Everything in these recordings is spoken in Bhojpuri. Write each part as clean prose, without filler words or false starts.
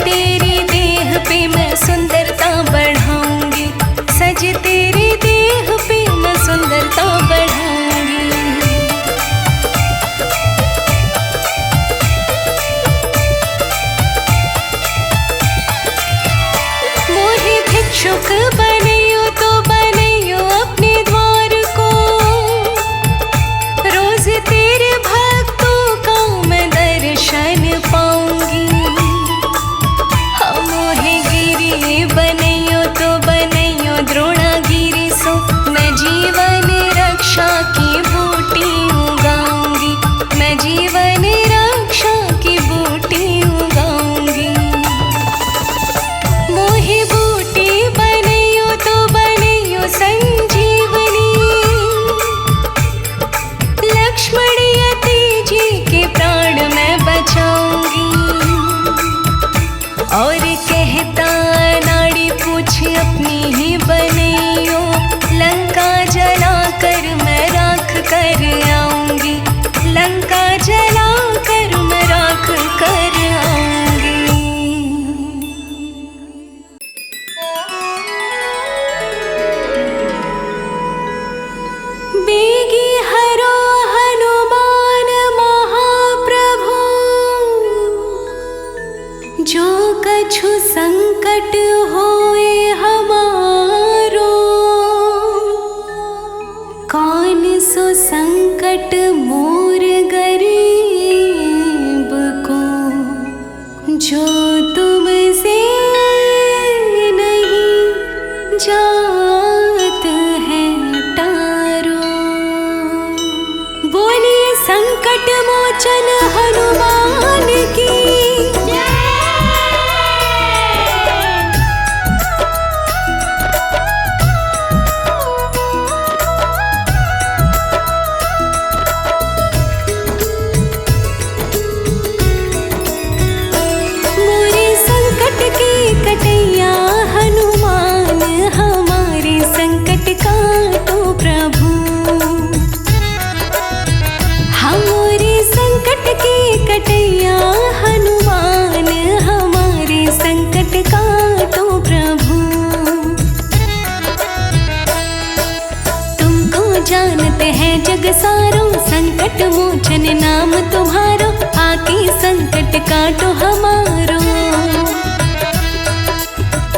तेरी देह पे मैं सुंदरता बढ़ाऊंगी, सज तेरी देह पे मैं सुंदरता बढ़ाऊंगी। मोहे भिक्षुक बनैयो तो बनैयो अपने द्वार को, रोज तेरे भक्तों का मैं दर्शन पाऊंगी। हाँ मोहे गिरी बनैयो तो बनैयो द्रोणागिरी सो, मैं जीवन रक्षा की बूटी उगाऊंगी, मैं जीवन रक्षा की बूटी उगाऊंगी। मोहे बूटी बनैयो तो बनैयो संजीवनी, लक्ष्मण यति जी के प्राण मैं बचाऊंगी। और कहता नाड़ी पूछ अपनी ही बनैयो, लंका जला कर मैं राख कर आऊंगी, लंका जला कर मैं राख कर आऊंगी। बेगी हरो हनुमान महाप्रभु, जो कछु संकट होए हमारो, कौन सो संकट मोर गरीब को, जो तुमसे नहीं जात है टारो। बोलिए संकट मोचन हनुमान की। मोरे संकट के कटैया हनुमान, हमारे संकट काटो प्रभु। हमारे संकट के कटैया हनुमान, हमारे संकट काटो प्रभु। तुमको जानते हैं जग सारो, संकट मोचन नाम तुम्हारो, आके संकट काटो हमारो।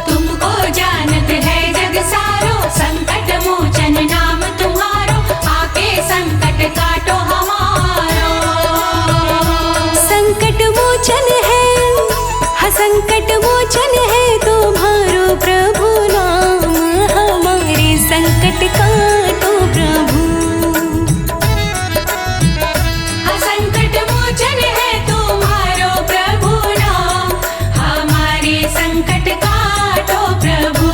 तुमको जानत है जग सारो, संकट मोचन नाम तुम्हारो, आके संकट काटो हमारो। संकट मोचन है, हाँ संकट मोचन है तुम्हारो प्रभु नाम, हमारे संकट काटो प्रभु। संकट मोचन है तुम्हारो प्रभु नाम, हमारे संकट काटो प्रभु।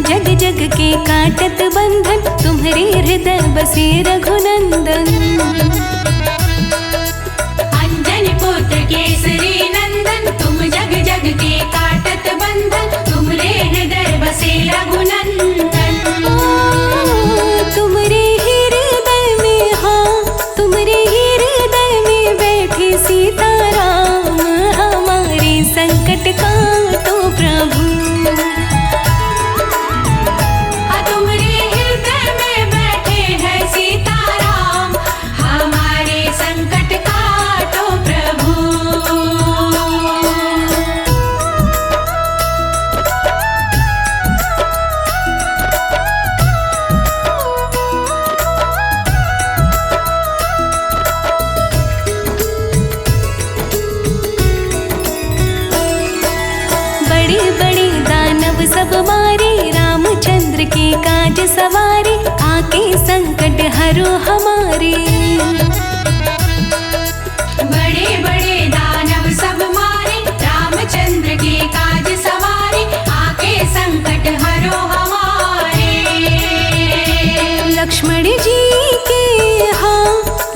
जग जग के काटत बंधन, तुम्हारे हृदय बसे रघुनंदन। अंजनी पुत्र केसरी नंदन, तुम जग जग के काटत बंधन, तुम्हारे हृदय बसे रघुनंदन। तुम्हारे हृदय में, हाँ तुम्हारे हृदय में बैठे सीताराम, हमारे संकट काटो प्रभु। सब मारे, रामचंद्र के काज सवारे, आके संकट हरो हमारे। बड़े बड़े दानव सब मारे, रामचंद्र के काज सवारे, आके संकट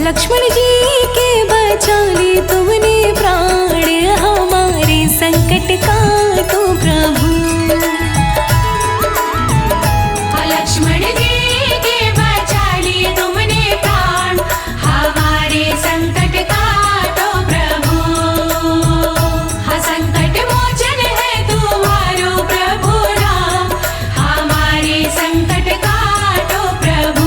लक्ष्मण जी के बचा ली तुमने प्राण, हमारे संकट काटो प्रभु। लक्ष्मण जी के बचा लिए तुमने प्राण, हमारे संकट काटो प्रभु। हाँ, संकट मोचन है तुम्हारो प्रभु राम, हमारे संकट काटो प्रभु।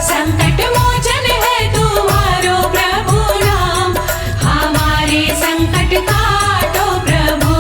संकट मोचन है तुम्हारो प्रभु राम, हमारे संकट काटो प्रभु।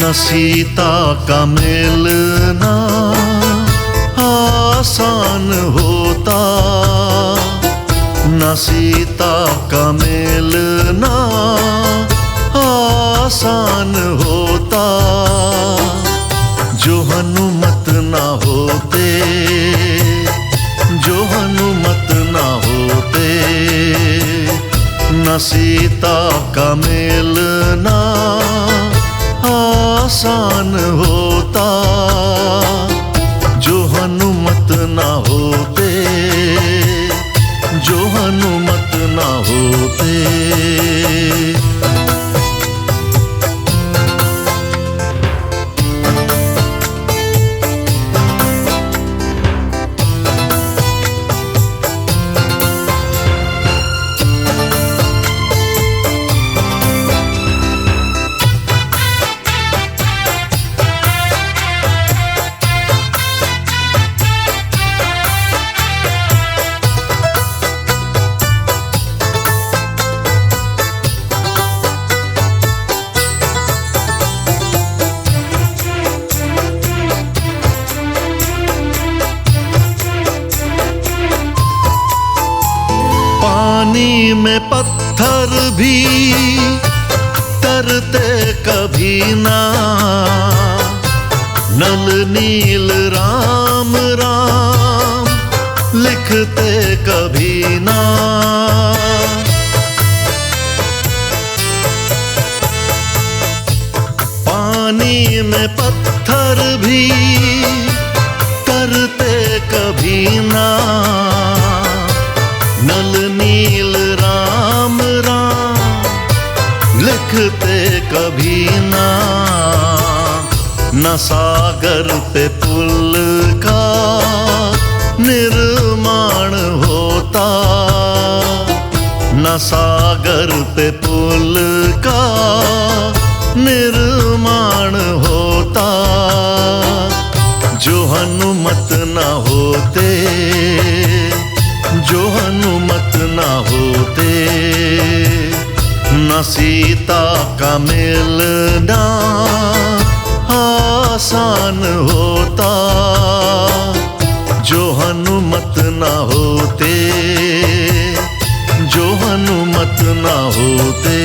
न सीता का मिलना आसान होता, न सीता का मिलना आसान होता। जो हनुमत ना होते, जो हनुमत ना होते, न सीता का मिलना आसान होता। जो हनुमत ना होते, जो हनुमत ना होते। पानी में पत्थर भी तरते कभी ना, नल नील राम राम लिखते कभी ना। पानी में पत्थर भी तरते कभी ना, नल नील राम राम लिखते कभी ना। न सागर पे पुल का निर्माण होता, न सागर पे पुल का निर्माण होता। जो हनुमत ना होते, जो हनुमत ना होते, न सीता का मिलना आसान होता। जो हनुमत ना होते, जो हनुमत ना होते।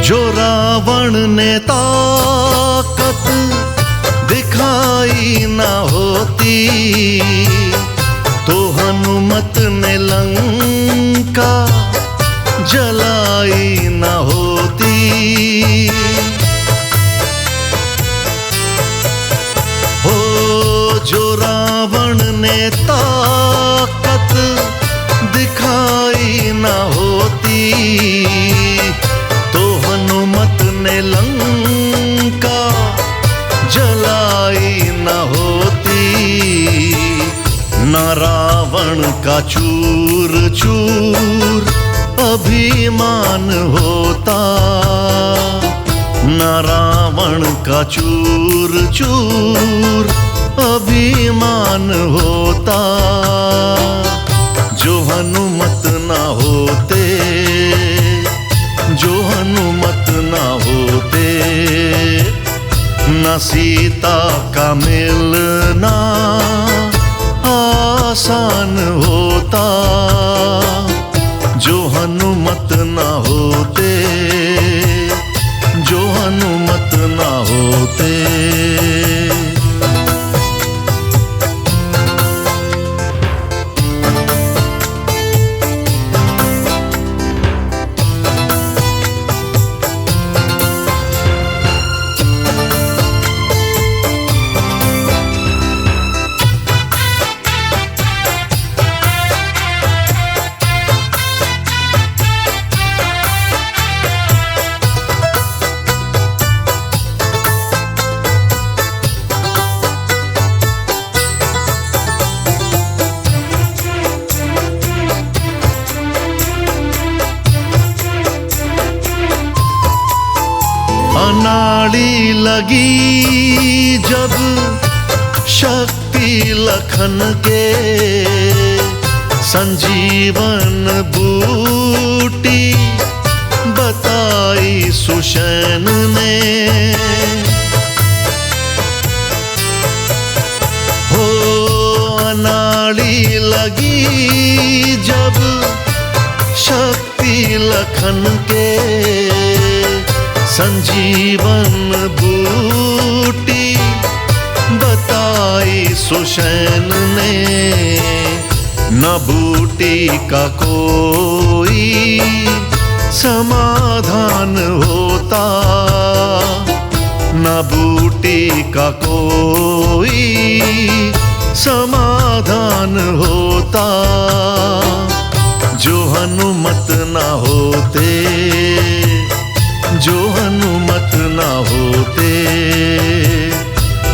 जो रावण ने ताकत दिखाई न होती, तो हनुमत ने लंका जला का चूर चूर अभिमान होता, न रावण का चूर चूर अभिमान होता। जो हनुमत ना होते, जो हनुमत ना होते, न सीता का मिलना आसान होता। जो हनुमत ना होते, जो हनुमत ना होते। अनाड़ी लगी जब शक्ति लखन के, संजीवन बूटी बताई सुषैन ने। हो अनाड़ी लगी जब शक्ति लखन के, संजीवन बूटी बताई सुषैन ने। न बूटी का कोई समाधान होता, न बूटी का कोई समाधान होता। जो हनुमत ना होते, जो हनुमत ना होते,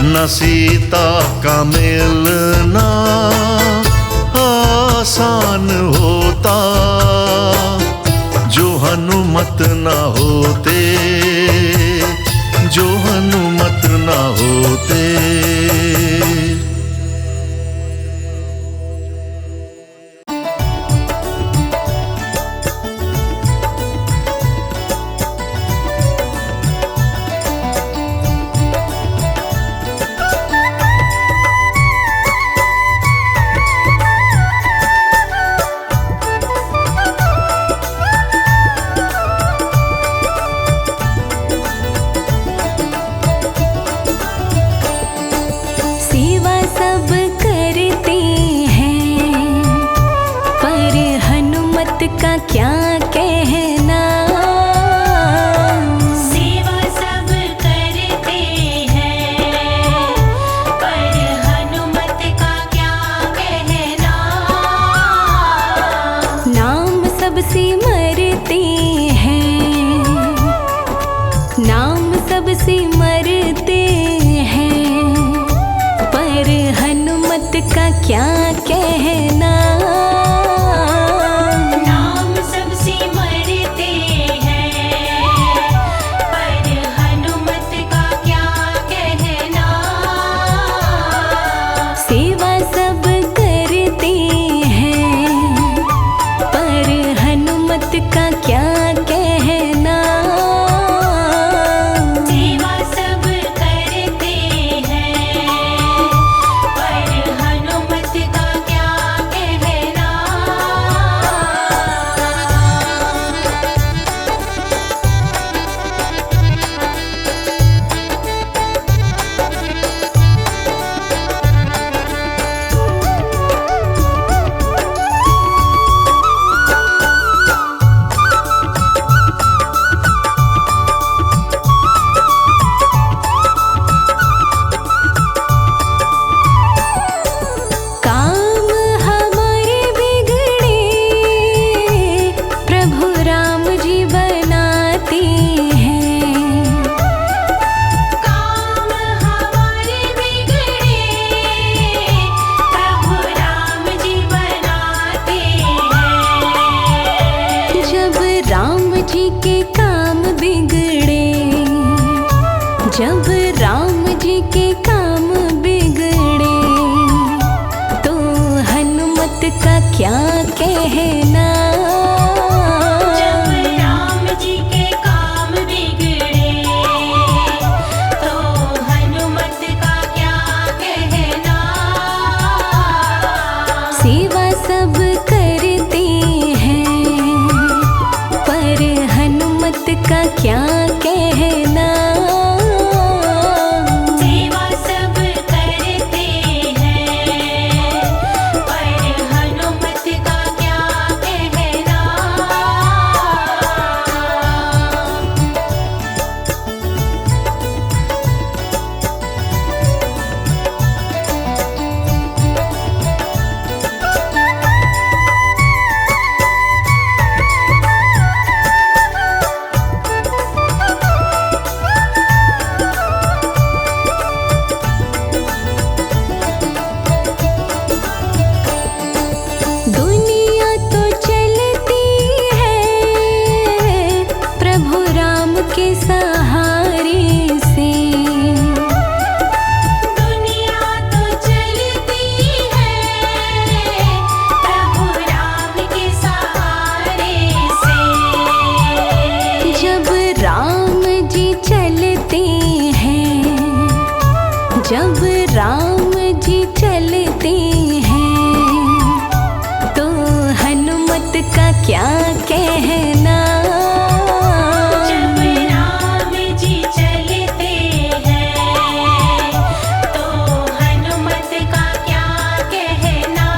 न सीता का मिलना आसान होता। जो हनुमत ना होते, जो हनुमत ना होते। सेवा सब करते हैं, पर हनुमत का क्या क्या कहना। सेवा सब करते हैं पर हनुमत का क्या कहना। दुनिया तो चलती है प्रभु राम के सहारे से। दुनिया तो चलती है प्रभु राम के सहारे से। जब राम जी चलते हैं, जब राम जी चलते हैं, तो हनुमत का क्या कहना। जब राम जी चलते हैं तो हनुमत का क्या कहना।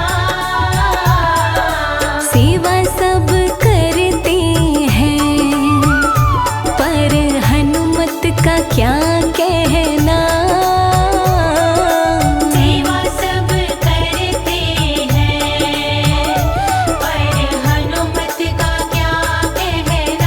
सेवा सब करते हैं पर हनुमत का क्या कहना। सेवा सब करते हैं पर हनुमत का क्या कहना।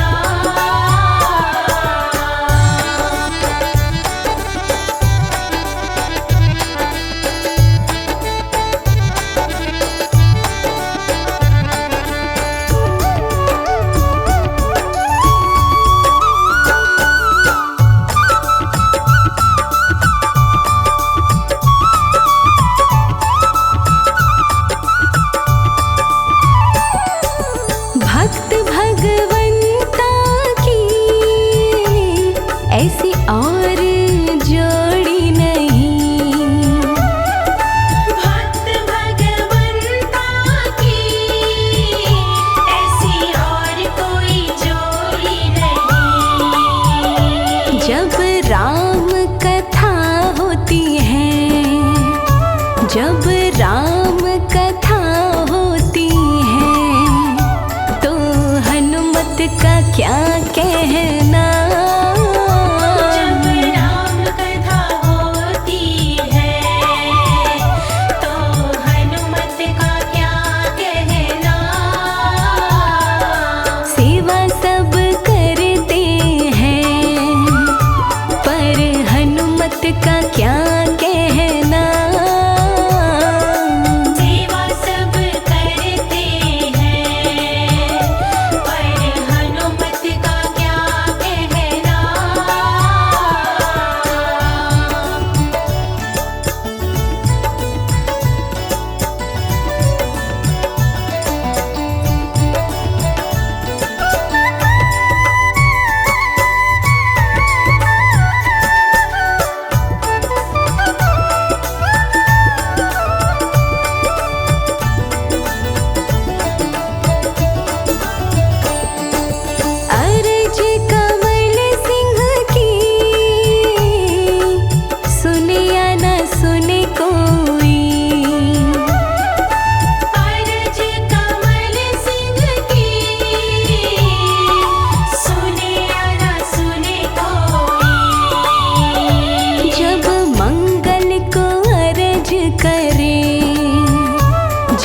भक्त भगवंता की ऐसी और जोड़ी नहीं। भक्त भगवंता की ऐसी और कोई जोड़ी नहीं। जब राम कथा होती है, जब राम कथा होती है, तो हनुमत का क्या कहना। जब राम कथा होती है तो हनुमत का क्या कहना। सेवा सब करते हैं पर हनुमत का क्या कहना। सेवा सब करते हैं पर हनुमत का क्या कहना। अर्ज कमल सिंह की सुने या न सुने कोई। अर्ज कमल सिंह की सुने या न सुने कोई। जब मंगल को अर्ज करे,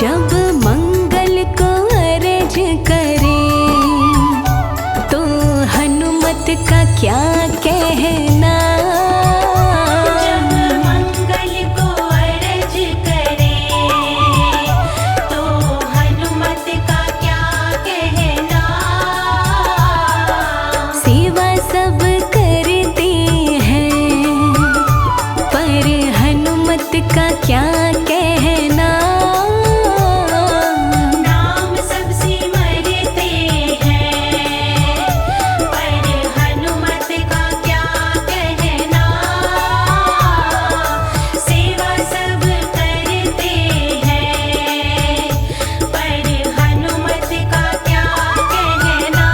जब मंगल को अर्ज करे, तो हनुमत का क्या कहना। जब मंगल को अर्ज करे तो हनुमत का क्या कहना। सेवा सब करते हैं पर हनुमत का क्या कहना। नाम सब सिमरते हैं पर हनुमत का क्या कहना। सेवा सब करते हैं पर हनुमत का क्या कहना।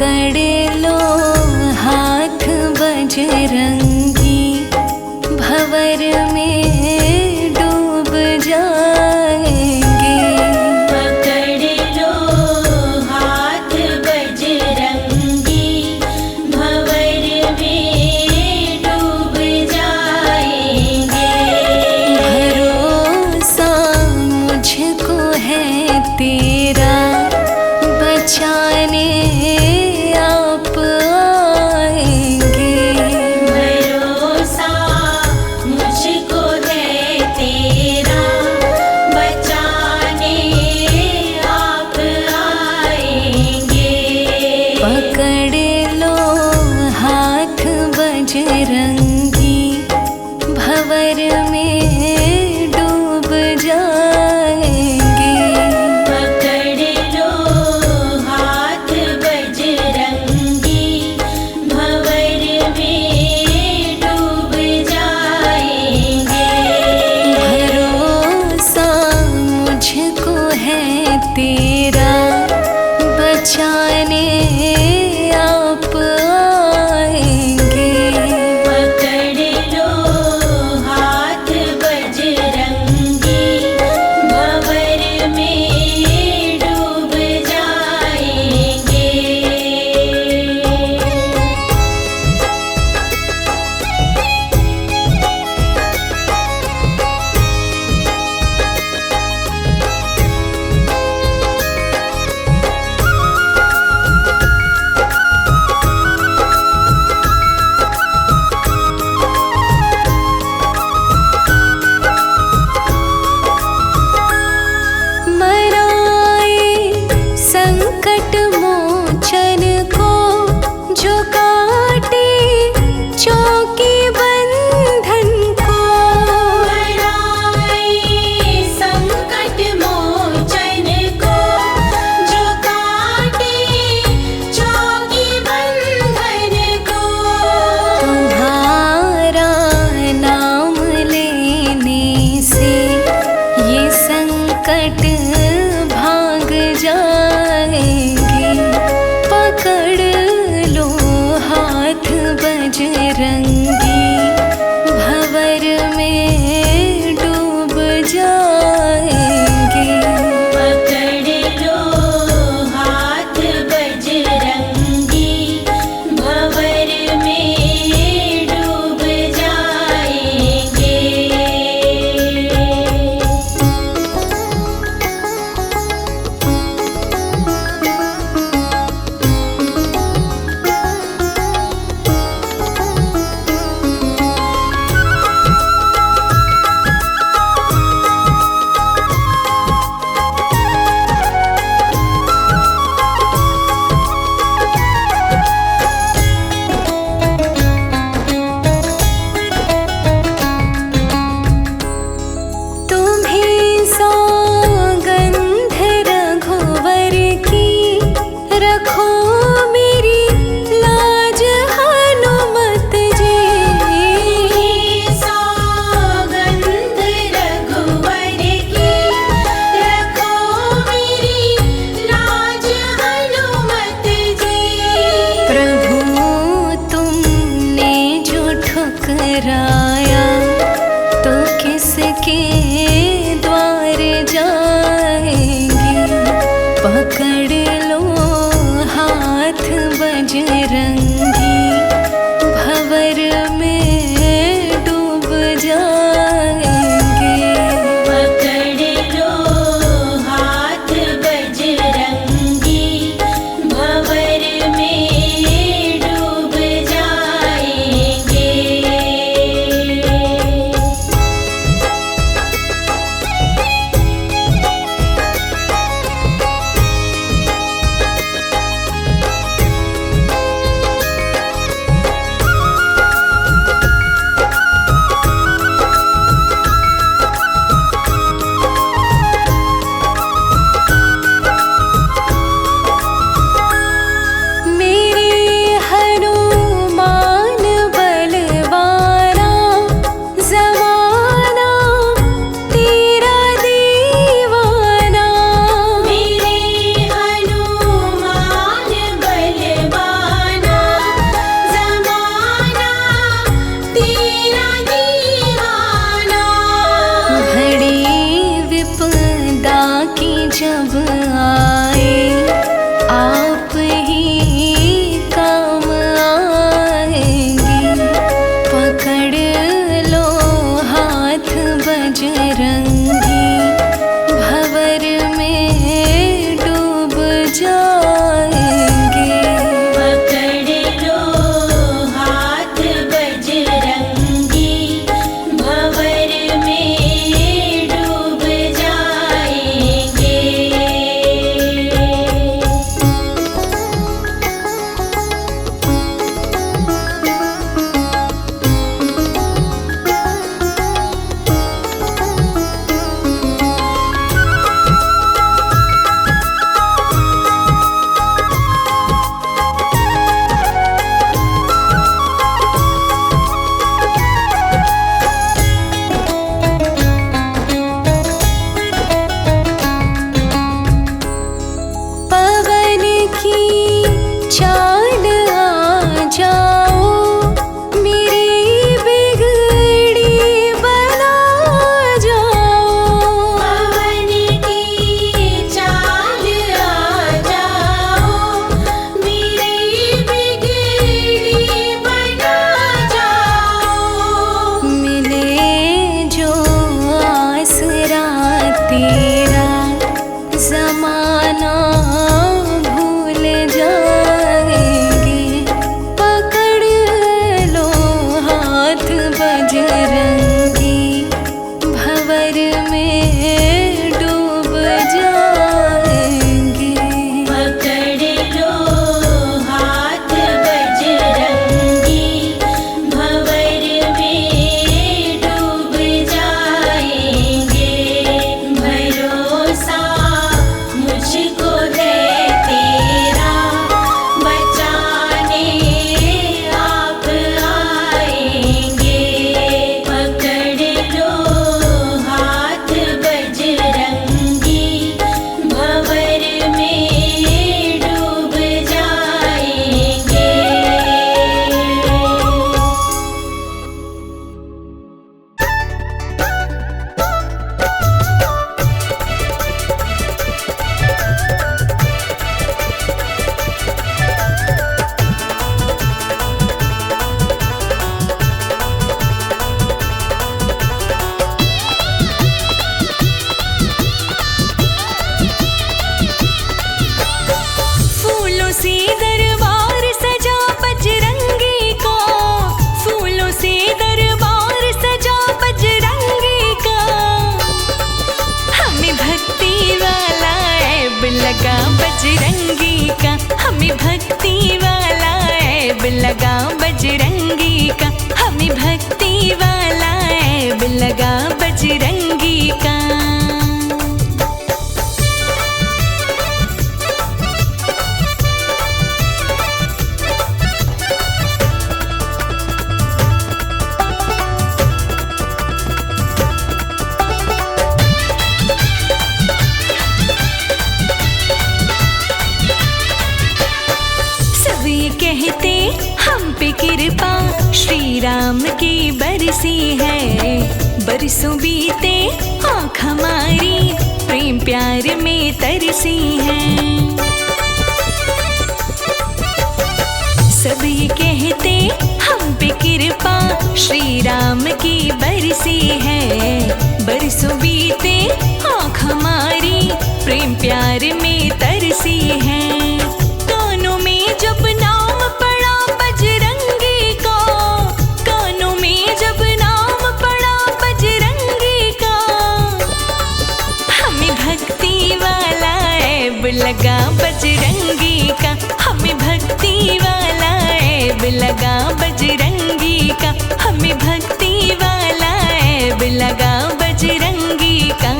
पकड़ लो हाथ बजरंगी, भंवर में डूब जाएंगे। पकड़ लो हाथ बजरंगी, भंवर में डूब जाएंगे। भरोसा मुझको है तेरा, बचाने आप आएंगे। भरोसा मुझको है तेरा, बचाने आप आएंगे। पकड़ लो हाथ बजरंगी, भंवर में डूब जाएंगे। पकड़ लो हाथ बजरंगी, भंवर में डूब जाएंगे। भरोसा मुझको है तेरा, बचाने आप आएंगे। पकड़ लो हाथ बजरंगी, भंवर में डूब जाएंगे। मराए संकट मोचन को, जो काटे चौकी बंधन को। मराए संकट मोचन को, जो काटे चौकी बंधन को। तुम्हारा नाम लेने से ये संकट भाग जाएंगे। पकड़ लो हाथ बजरंगी, भंवर में डूब जाएंगे। पकड़ लो हाथ बजरंगी, भंवर में डूब जाएंगे। तुम्हें सौगंध रघुवर की, रखो मेरी लाज हनुमत जी। सौगंध रघुवर की, रखो मेरी लाज हनुमत जी। प्रभु तुमने जो ठुकराया, तो किसके द्वार जाएंगे। पकड़ लो हाथ बजरंगी, भंवर में डूब जाएंगे। पकड़ लो हाथ बजरंगी, भंवर में डूब जाएंगे। जब आए आप ही काम आएंगे। पकड़ लो हाथ बजरंगी, भंवर में डूब जाएंगे। पकड़ लो हाथ बजरंगी, भंवर में डूब जाएंगे। पवन की चाल आ जाओ, मेरी बिगड़ी बना जाओ। पवन की चाल आ जाओ, मेरी बिगड़ी बना जाओ। मिले जो आसरा तेरा, जमाना भूल जाएंगे। पकड़ लो हाथ बजरंगी, भंवर में डूब जाएंगे। पकड़ लो हाथ बजरंगी, भंवर में डूब जाएंगे। भरोसा मुझको है तेरा, बचाने आप आएंगे। पकड़ लो हाथ बजरंगी, भंवर में डूब जाएंगे। फूलों से दरबार सजा बजरंगी का, फूलों से दरबार सजा बजरंगी का। हमें भक्ति वाला ऐब लगा बजरंगी का, हमें भक्ति वाला ऐब लगा बजरंगी का, हमें भक्ति वाला ऐब लगा बजरंगी का। सब ये कहते हम पे कृपा श्री राम की बरसी है। बरसों बीते आँख हमारी प्रेम प्यार में तरसी है। सब ये कहते हम पे कृपा श्री राम की बरसी है। बरसों बीते आँख हमारी प्रेम प्यार में तरसी है। कानों में जब नाम पड़ा बजरंगी का, कानों में जब नाम पड़ा बजरंगी का। हमें भक्ति वाला ऐब लगा बजरंगी का, हमें भक्ति वाला ऐब लगा बजरंगी का, हमें भक्ति वाला ऐब लगा बजरंगी का।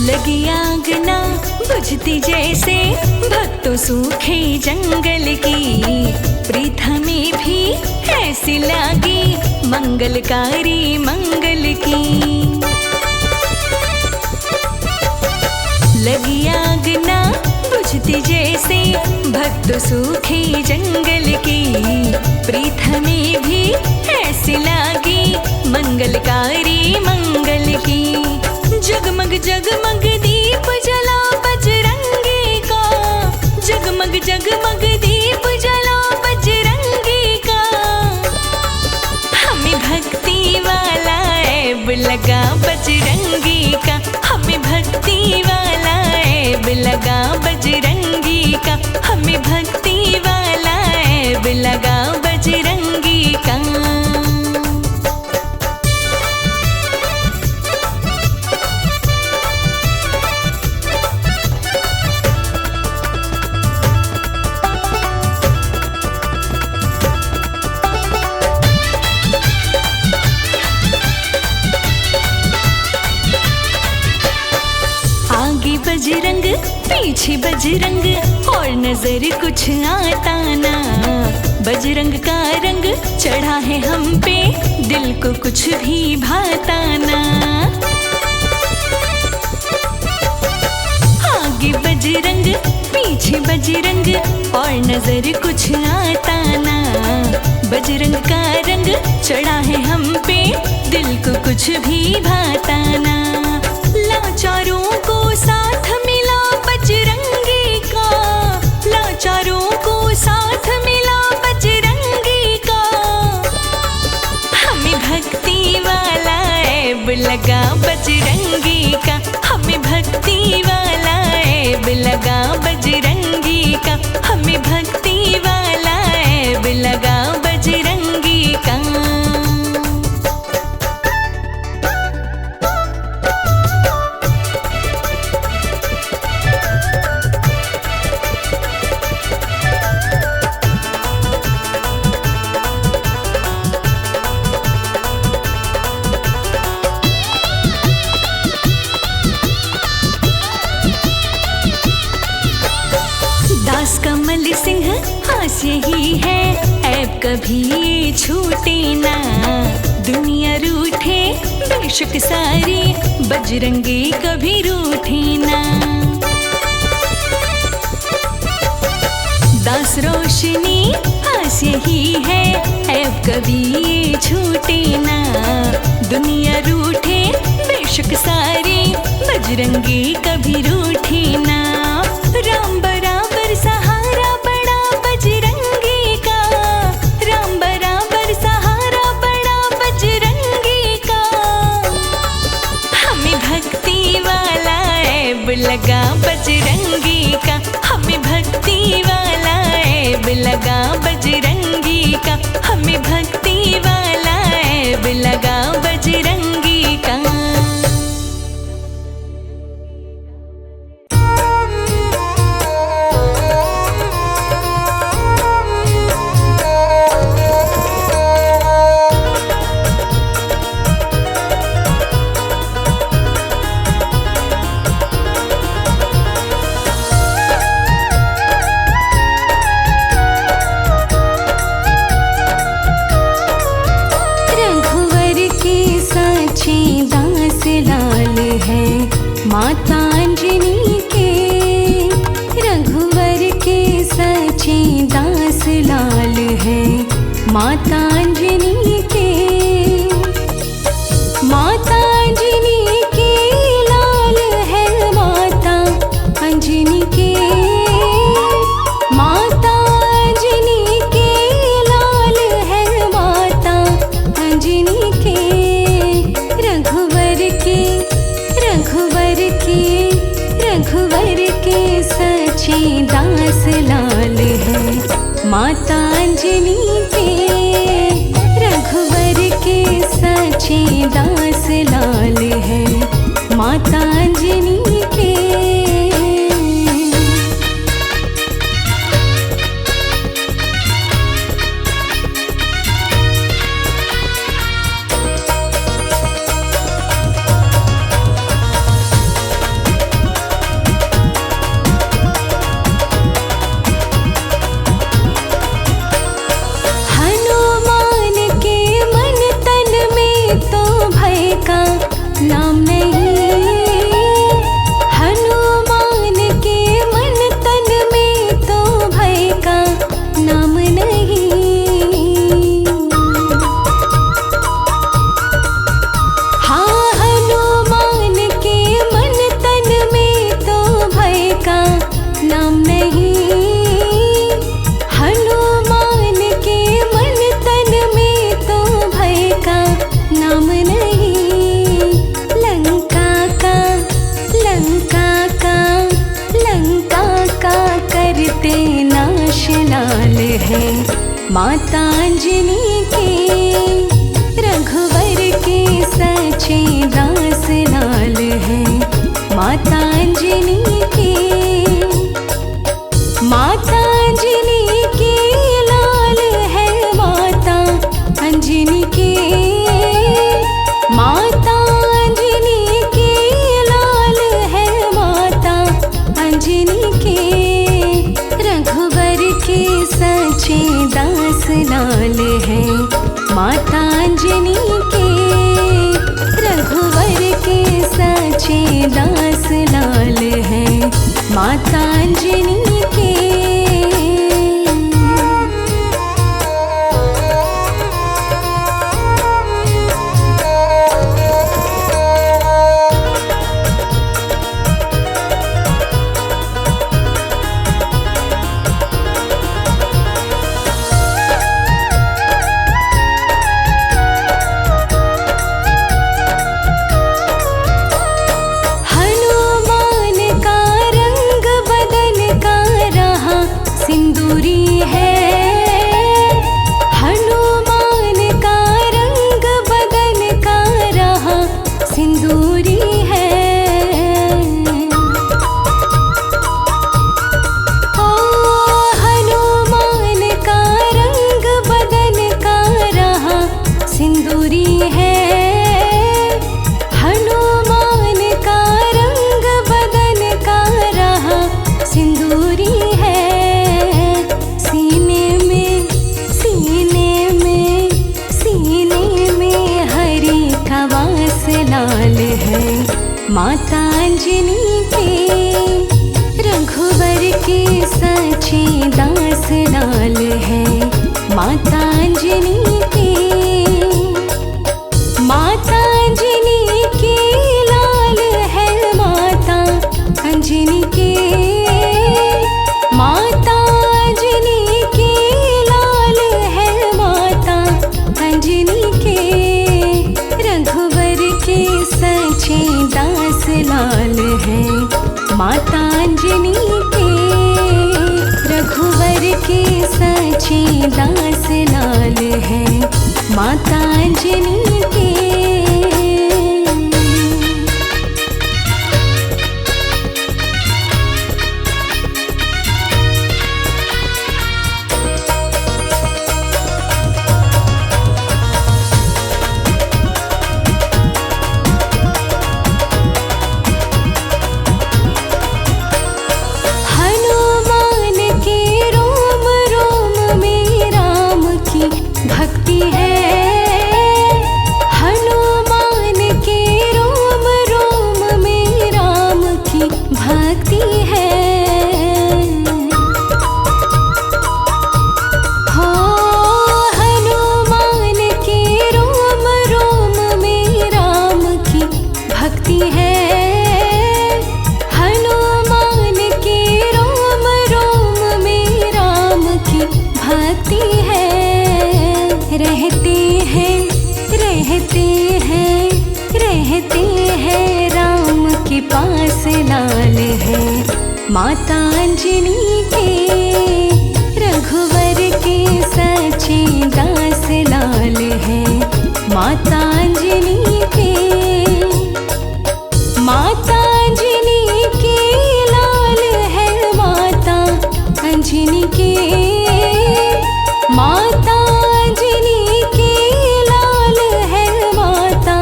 लगी आग ना बुझती जैसे भक्तों सूखे जंगल की। प्रीत हमें भी ऐसी लागी मंगलकारी मंगल की। लगी आग ना बुझती जैसे भक्त सूखे जंगल की। प्रीत हमें भी ऐसी लागी मंगलकारी मंगल की। जगमग जगमग दीप जला बजरंगी का, जगमग जगमग दीप जला बजरंगी का। हमें भक्ति वाला ऐब लगा बजरंगी का, हमें भक्ति वाला ऐब लगा बजरंगी का, हमें भक्ति वाला ऐब लगा बजरंगी का। बजरंग पीछे बजरंग और नजर कुछ आता ना। बजरंग का रंग चढ़ा है हम पे, दिल को कुछ भी भाता ना। आगे बजरंग पीछे बजरंग और नजर कुछ आता ना। बजरंग का रंग चढ़ा है हम पे, दिल को कुछ भी भाता ना। लाचारों को साथ मिला बजरंगी का, लाचारों को साथ मिला बजरंगी का। हमें भक्ति वाला ऐब लगा बजरंगी का, हमें भक्ति वाला ऐब लगा बजरंगी का, हमें भक्ति वाला ऐब लगा बजरंगी का। कमल सिंह आस यही है ऐब कभी छूटे ना। दुनिया रूठे बेशक सारी, बजरंगी कभी रूठे ना। दास रोशनी आस यही है ऐब कभी छूटे ना। दुनिया रूठे बेशक सारी, बजरंगी कभी रूठे ना। राम बराबर सहारा बड़ा बजरंगी का, राम बराबर सहारा बड़ा बजरंगी का। हमें भक्ति वाला ऐब लगा बजरंगी का, हमें भक्ति वाला ऐब लगा बजरंगी का, हमें भक्ति वाला ऐब लगा बजरंगी का। माता अंजनी के, रघुवर के सचे दास लाल है। माता अंजनी के, माता अंजनी के लाल है। माता अंजनी के, माता अंजनी के लाल है। माता अंजनी के, रघुवर के, रघुवर के, रघुवर के सचे दास लाल है। माता अंजनी के, रघुवर के सचे दास लाल है। माता अंजनी के। के रघुवर के सच्चे दास लाल है माता अंजनी के। माता अंजनी के लाल है माता अंजनी के। माता अंजनी के लाल है माता अंजनी के। रघुवर के सच्चे दास लाल है माता अंजनी के। रघुवर के सच्चे दास लाल है माता अंजनी के। माता अंजनी के। रघुवर के सच्चे दास लाल है माता अंजनी के। माता अंजनी के लाल है माता अंजनी के। माता अंजनी के लाल है माता अंजनी के। रघुवर के सच्चे दास लाल है माता अंजनी के। रघुवर के सच्चे दास लाल है माता अंजनी के। भक्ति है हनुमान के रोम रोम में राम की भक्ति है। हो हनुमान के रोम रोम में राम की भक्ति है। हनुमान के रोम रोम में राम की भक्ति है। रहते हैं राम के पास लाल है माता अंजनी के। रघुवर के सच्चे दास लाल है माता अंजनी के। माता अंजनी के लाल है माता अंजनी के। माता अंजनी के लाल है माता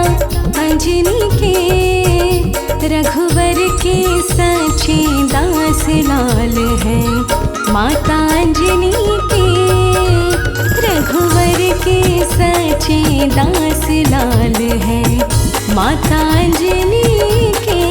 अंजनी के। रघुवर के सच्चे दास लाल है माता अंजनी के। रघुवर के सच्चे दास लाल है माता अंजनी के।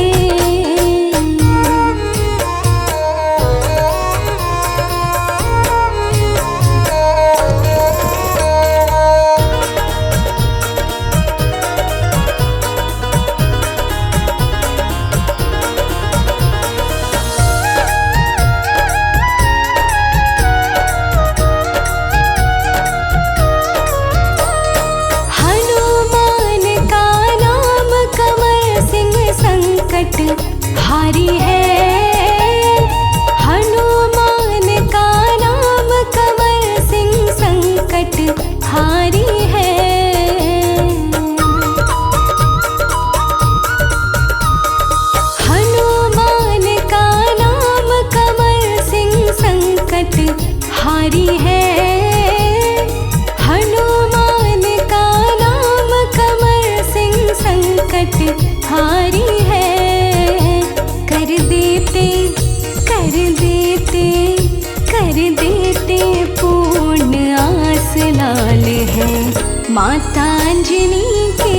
है माता अंजनी के,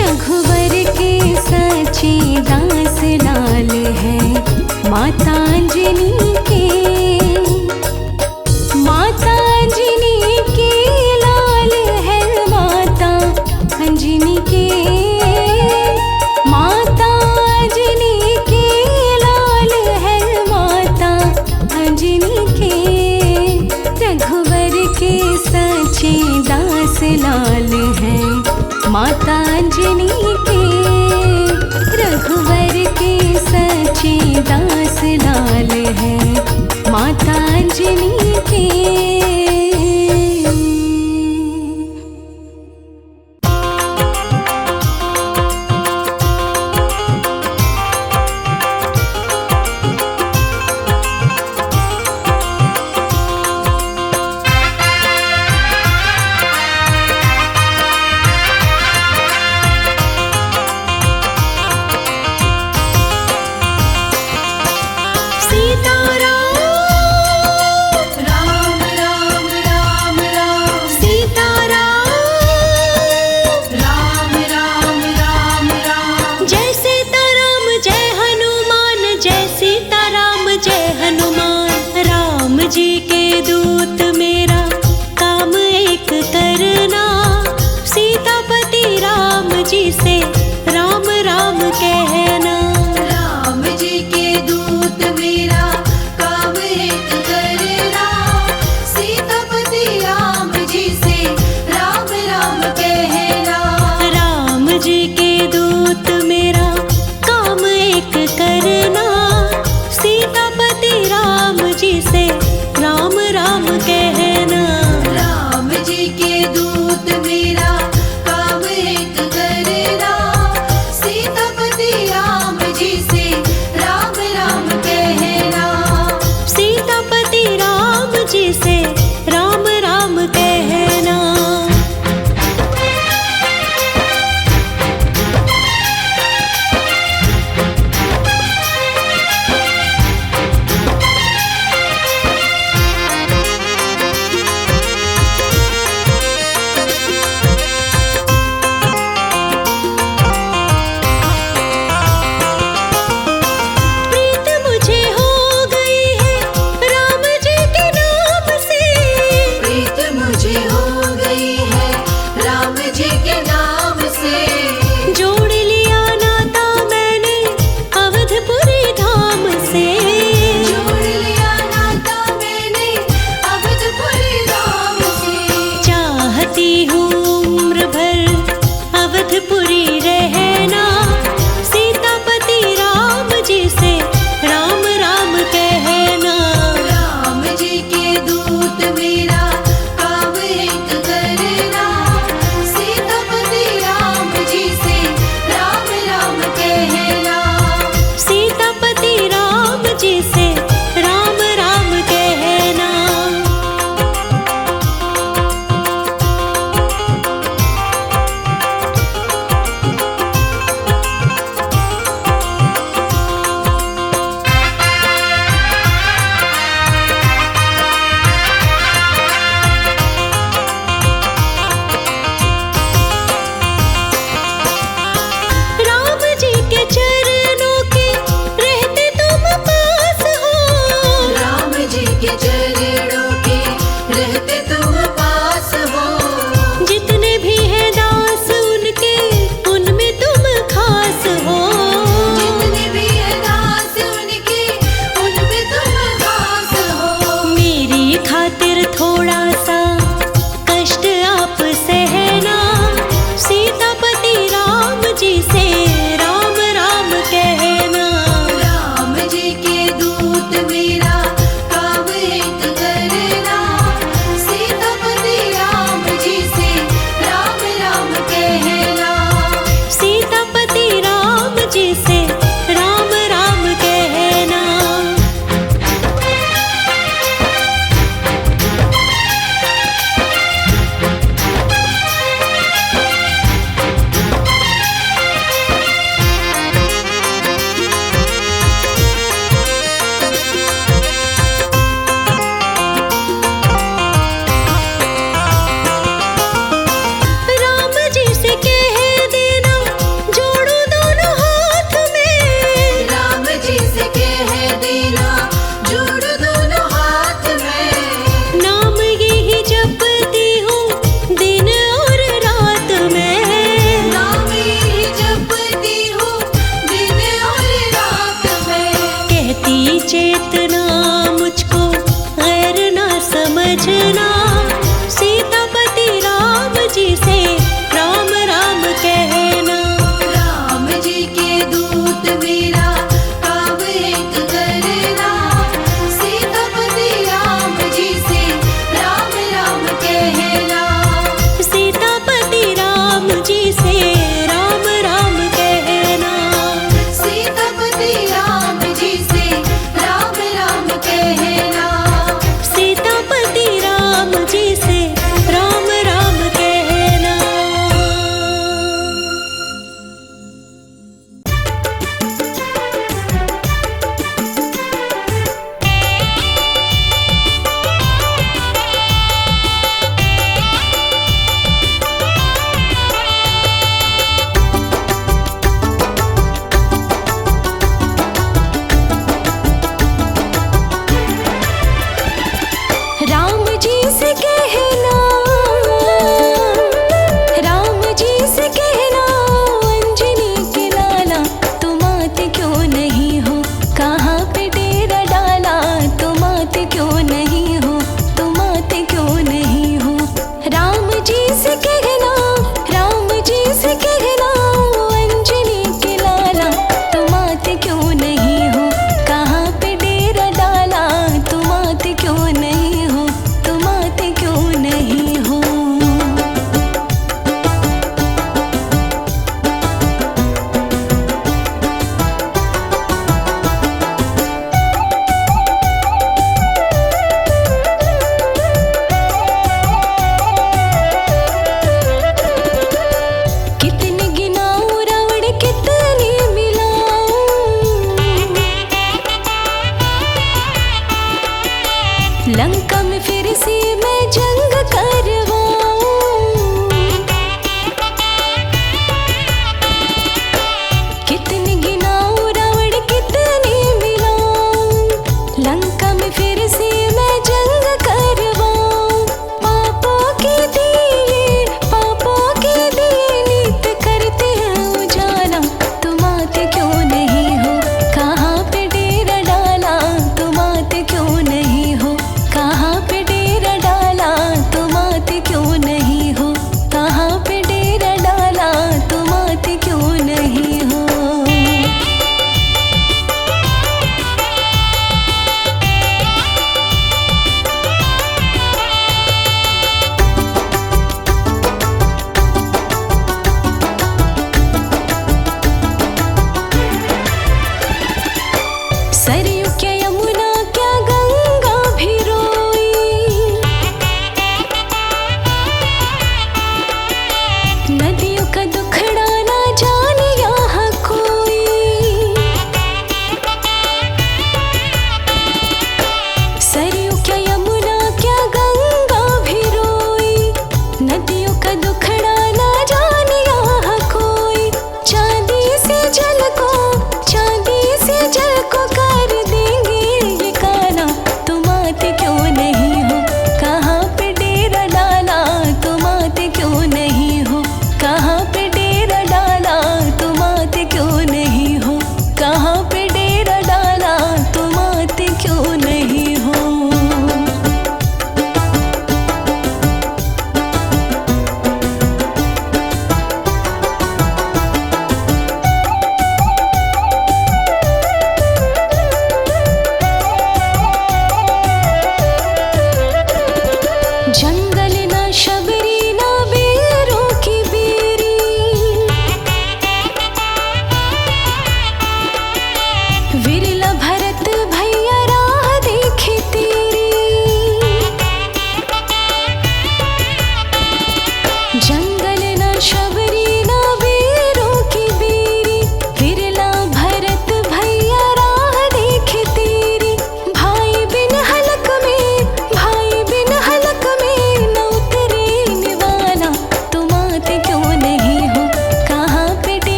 रघुवर के सच्चे दास लाल है माता अंजनी के। माता अंजनी के लाल है माता अंजनी के, माता अंजनी के लाल है माता अंजनी के। रघुवर के सच्चे दास लाल है माता अंजनी के, रघुवर के सच्चे दास लाल है माता अंजनी के। दूत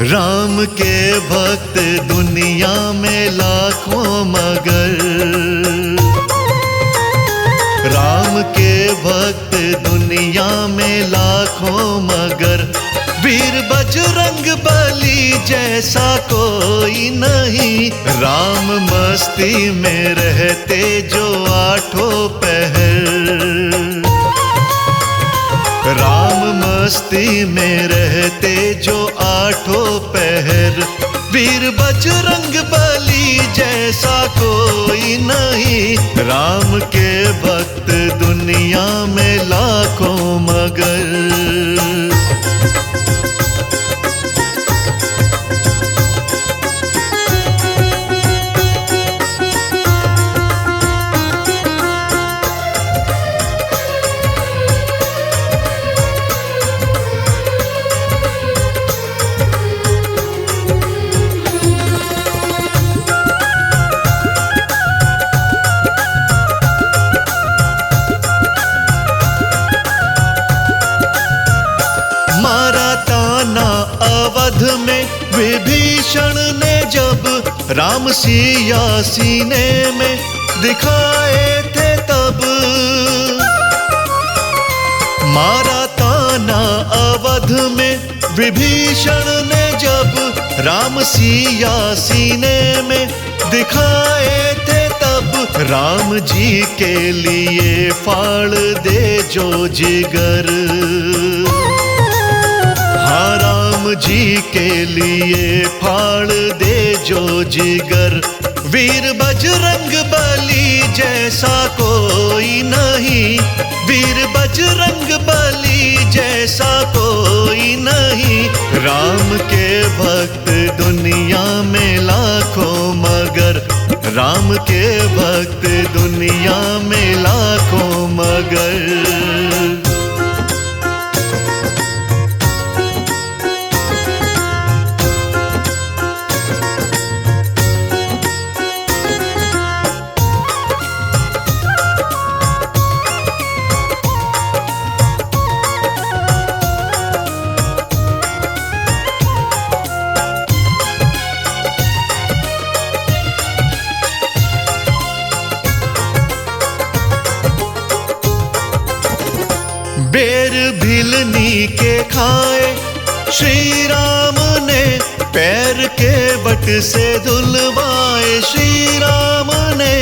राम के भक्त दुनिया में लाखों मगर, राम के भक्त दुनिया में लाखों मगर, वीर बजरंग बली जैसा कोई नहीं। राम मस्ती में रहते जो आठों पहर, राम मस्ती में रहते जो आठों पहर, वीर बजरंग बली जैसा कोई नहीं। राम के भक्त दुनिया में लाखों मगर। अवध में विभीषण ने जब राम सिया सीने में दिखाए थे तब, मारा ताना अवध में विभीषण ने जब राम सिया सीने में दिखाए थे तब। राम जी के लिए फाड़ दे जो जिगर, हाँ राम जी के लिए फाड़ दे जो जिगर। वीर बजरंग बली जैसा कोई नहीं, वीर बजरंग बली जैसा कोई नहीं। राम के भक्त दुनिया में लाखों मगर, राम के भक्त दुनिया में लाखों मगर। बेर भिलनी के खाए श्री राम ने, पैर के बट से धुलवाए श्री राम ने।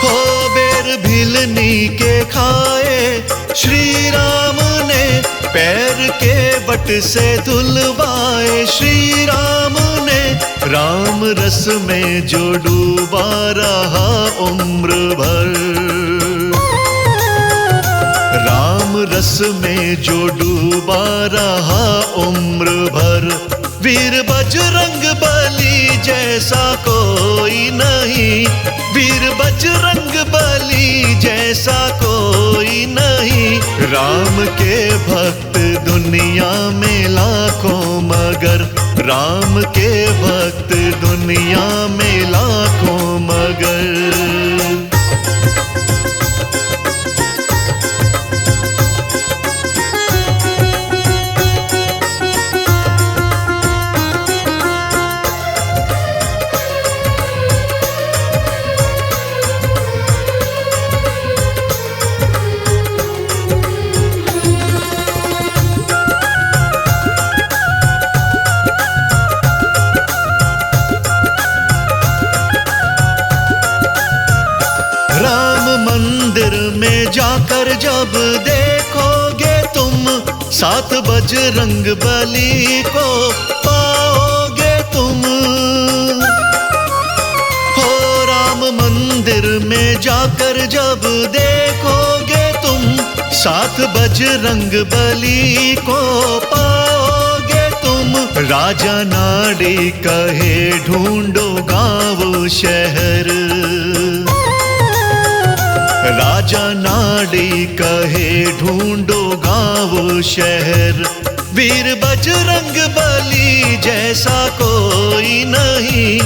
हो बेर भिलनी के खाए श्री राम ने, पैर के बट से धुलवाए श्री राम ने। राम रस में जो डूबा रहा उम्र भर, राम रस में जो डूबा रहा उम्र भर। वीर बजरंग बली जैसा कोई नहीं, वीर बजरंग बली जैसा कोई नहीं। राम के भक्त दुनिया में लाखों मगर, राम के भक्त दुनिया में लाखों मगर। मंदिर में जाकर जब देखोगे तुम, साथ बजरंग बली को पाओगे तुम। हो राम मंदिर में जाकर जब देखोगे तुम, साथ बजरंग बली को पाओगे तुम। राजा नाड़ी कहे ढूंढो गाँव शहर, राजा नाड़ी कहे ढूंढो गाँव शहर। वीर बजरंग बली जैसा कोई नहीं,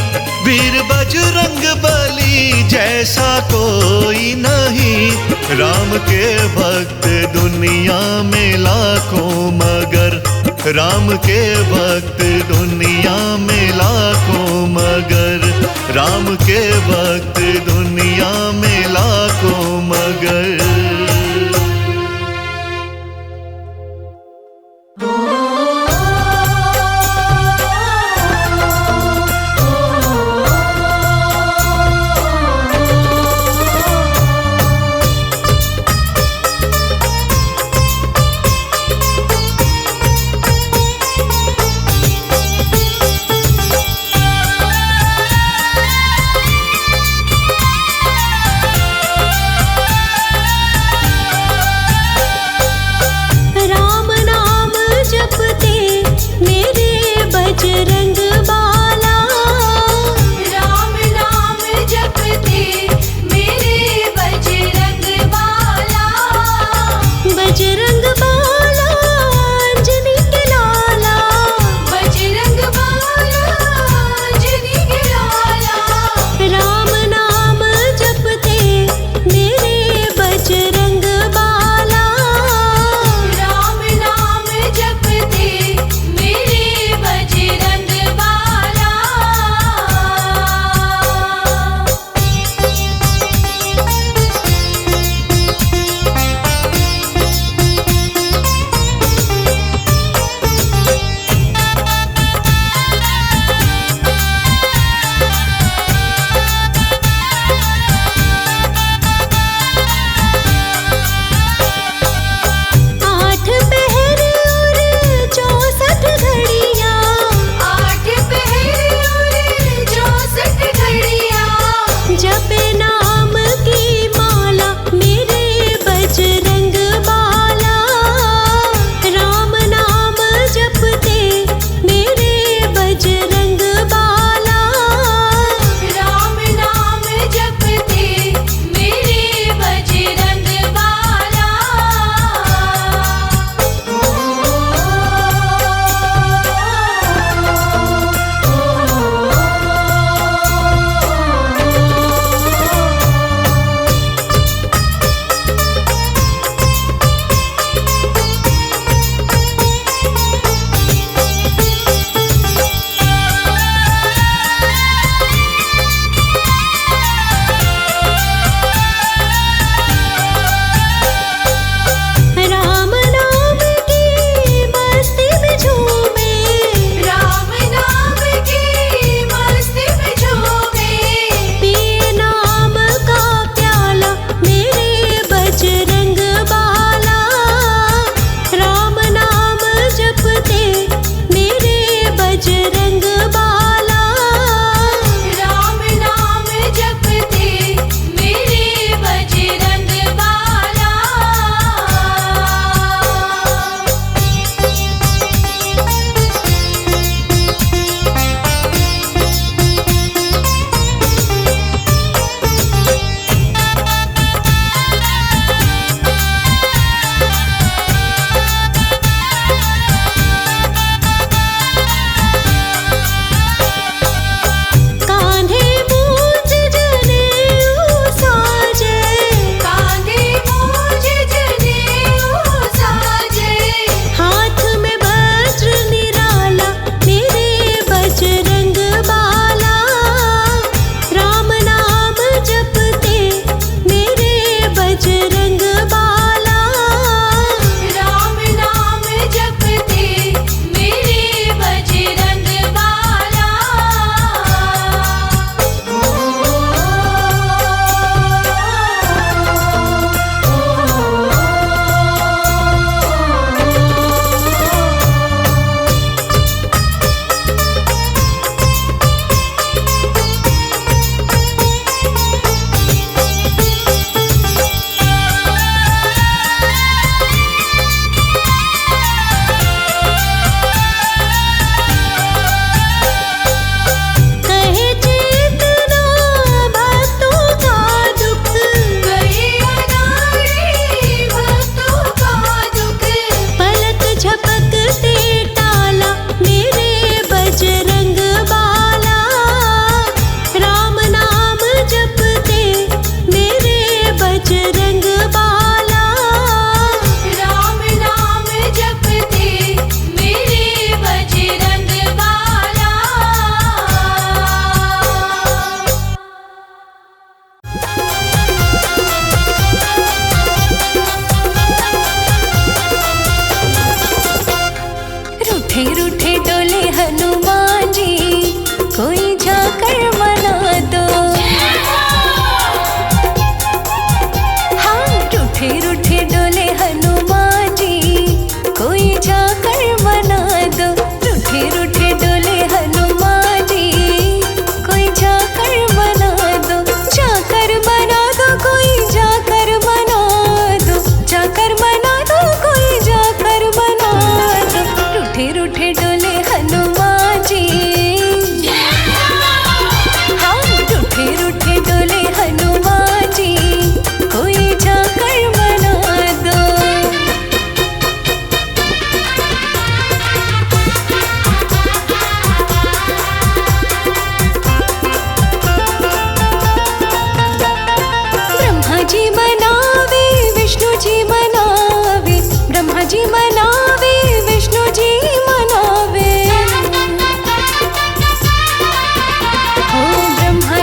वीर बजरंग बली जैसा कोई नहीं। राम के भक्त दुनिया में लाखों मगर, राम के भक्त दुनिया में लाखों मगर, राम के भक्त दुनिया में लाखों मगर।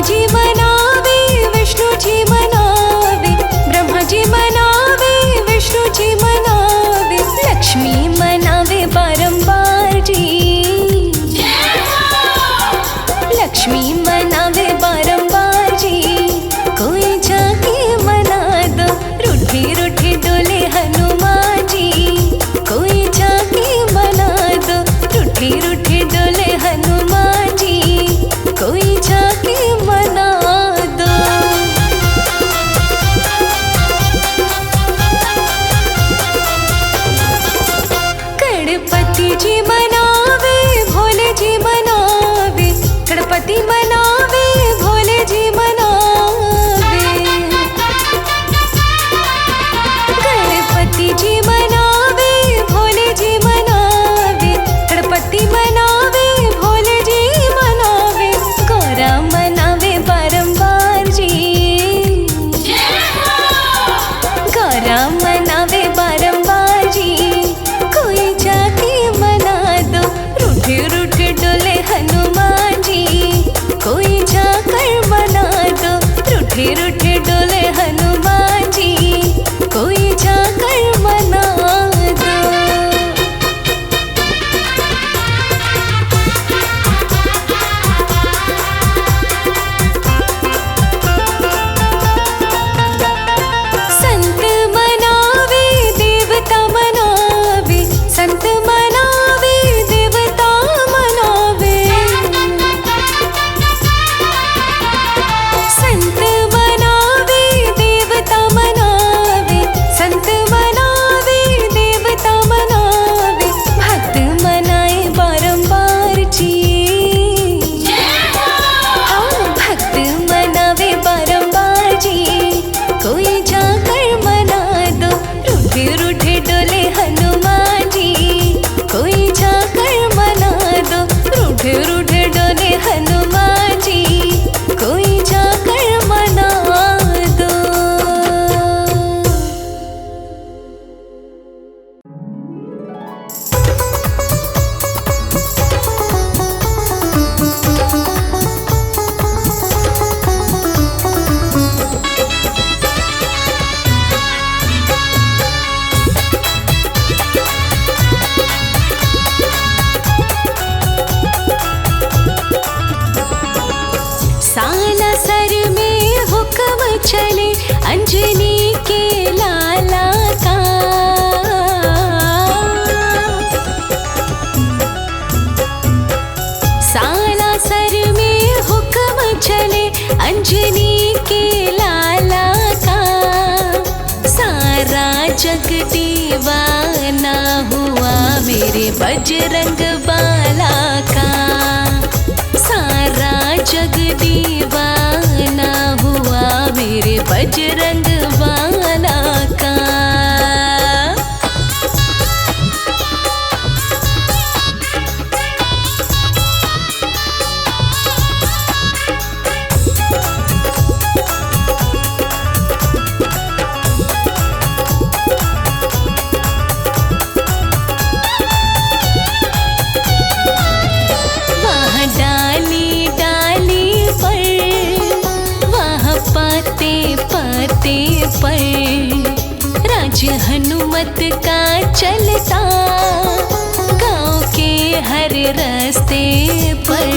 जी मनावे, विष्णु जी मनावे, ब्रह्मा जी मनावे, विष्णु जी मनावे, लक्ष्मी मनावे बारंबार जी। लक्ष्मी मनावे बारंबार जी, कोई जाके मना दो, रूठे रूठे डोले हनुमान जी। कोई जाके मना दो, रूठे रूठे डोले हनुमान जी। कोई जाके मना दो। गणपति जी मनावे, भोले जी मनावे, गणपति मनावे, भोले जी मनावे। गणपति जी मनावे, भोले जी मनावे, गणपति मनावे, भोले जी मनावे, गौरा मनावे बारंबार जी। गौरा मनावे बारंबार जी, कोई जाके मना दो, रूठे रूठे डोले हनुमान जी। कोई जाकर मना दो, रूठे रूठे डोले हनुमान जी। कोई जाकर मना दो। संत मनावे, देवता मनावे, संत मनावे, देवता मनावे। संत मनावे, देवता मनावे, संत मनावे, देवता मनावे, भक्त मनाए बारंबार जी। हाँ, भक्त मनावे बारंबार जी, कोई जाकर मना दो, रूठे रूठे डोले हनुमान जी। कोई जाकर मना दो, रूठे रूठे डोले हनुमान जी। कोई जाकर मना दो। सालासर में हुक्म चले अंजनी के लाला का। सालासर में हुक्म चले अंजनी के लाला का। सारा जग दीवाना हुआ मेरे बजरंग बाला का। सारा जग दीवाना हुआ मेरे बजरंग बाला का। वहाँ डाली डाली पर, वहाँ पाते पाते पर, राज हनुमत का चलता गाँव के हर रास्ते पर।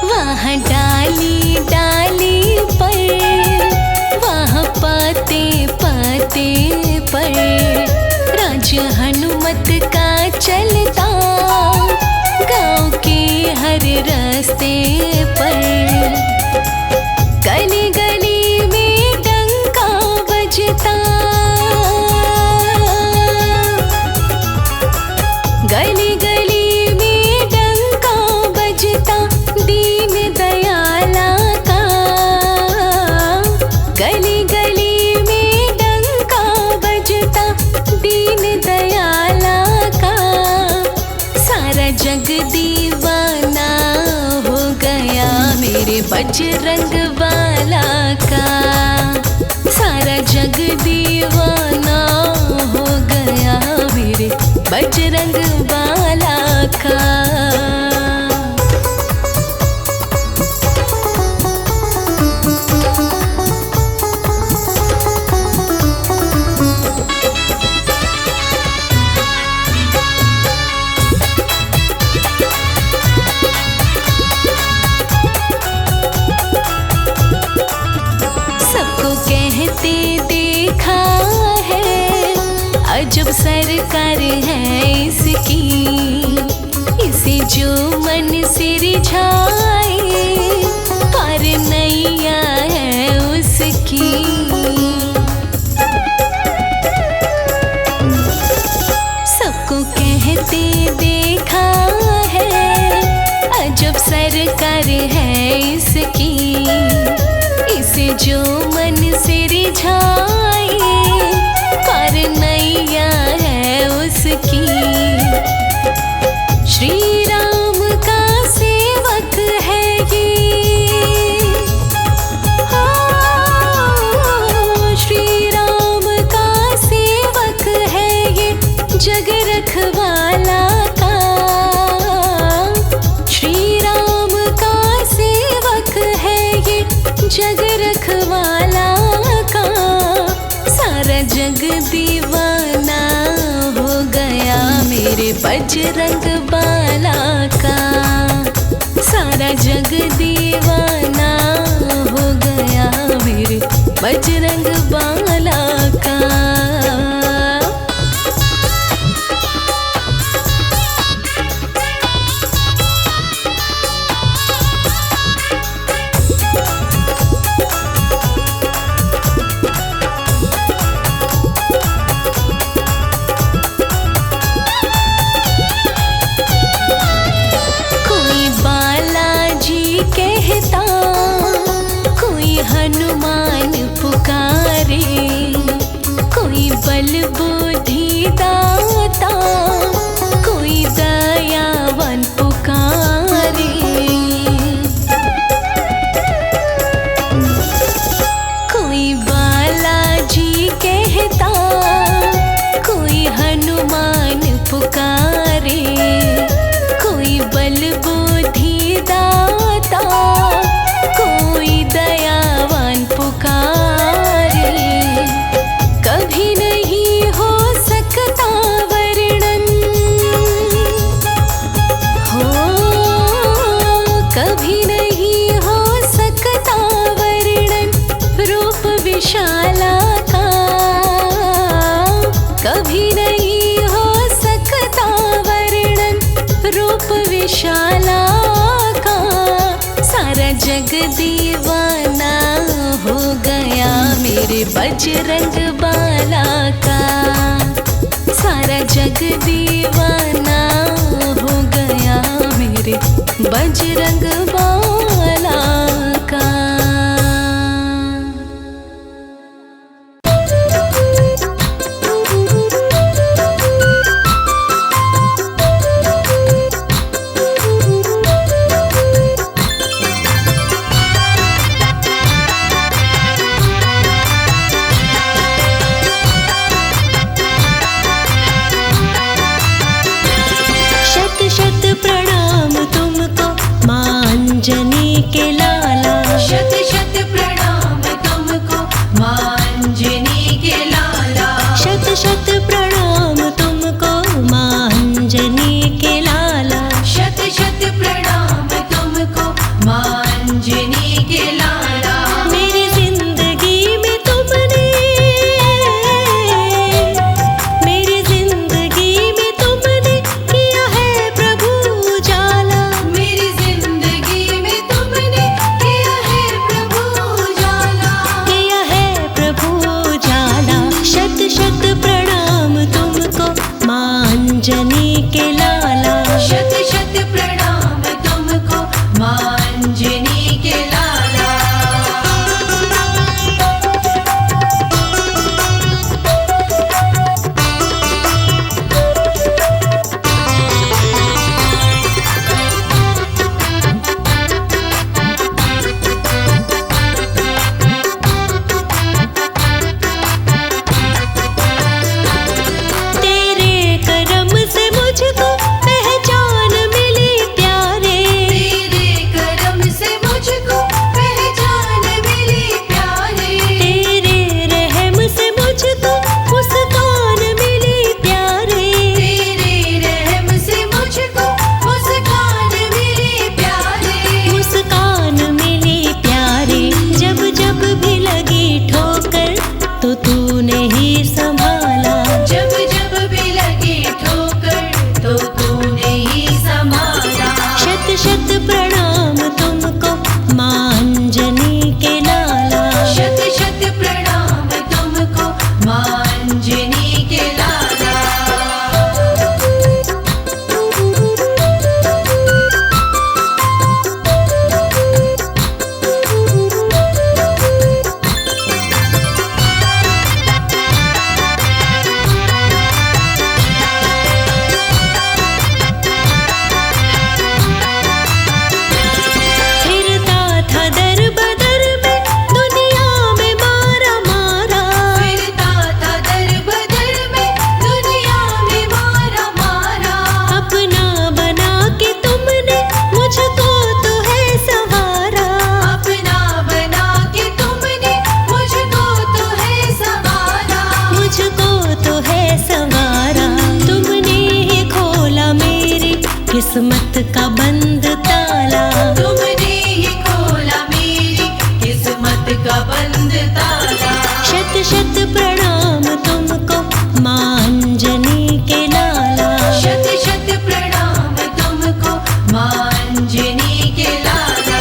वहाँ डाली डाली पर, वहाँ पाते पाते पर, राज हनुमत का चलता गाँव के हर रास्ते पर। गली गली में डंका बजता, गली गली में डंका बजता दीन दयाला का। गली गली में डंका बजता दीन दयाला का। सारा जग दीवाना हो गया मेरे बजरंग बाला का। सारा जग दीवाना हो गया मेरे बजरंग बाला का। अजब सरकार है इसकी, इसे जो मन से रिझाए पार नैया है उसकी। सबको कहते देखा है अजब सरकार है इसकी, इसे जो मन से रिझाए पार नैया है उसकी। श्री राम का सेवक है ये, श्री राम का सेवक है ये जग रखवाला का। श्री राम का सेवक है ये जग रखवाला का। सारा जग दीवाना हो गया मेरे बजरंग बाला का। सारा जग दीवाना हो गया मेरे बजरंग बाला का। कहता कोई हनुमान पुकारे, कोई बल बुद्धि दाता, कोई दयावान पुकारे। कोई बालाजी कहता कोई हनुमान पुकारे, कोई बल बुद्धि दाता, कोई दयावान पुकारे। कभी नहीं हो सकता वर्णन, हो कभी नहीं हो सकता वर्णन रूप विशाला का। कभी नहीं हो सकता वर्णन रूप विशाला का। सारा जग दीवाना हो गया मेरे बजरंग बाला का। सारा जग दीवाना हो गया मेरे बजरंग बाला का। शत शत प्रणाम तुमको मां किस्मत का बंद ताला। तुमने ही खोला मेरी किस्मत का बंद ताला। शत शत प्रणाम तुमको माँ अंजनी के लाला। शत शत प्रणाम तुमको माँ अंजनी के लाला।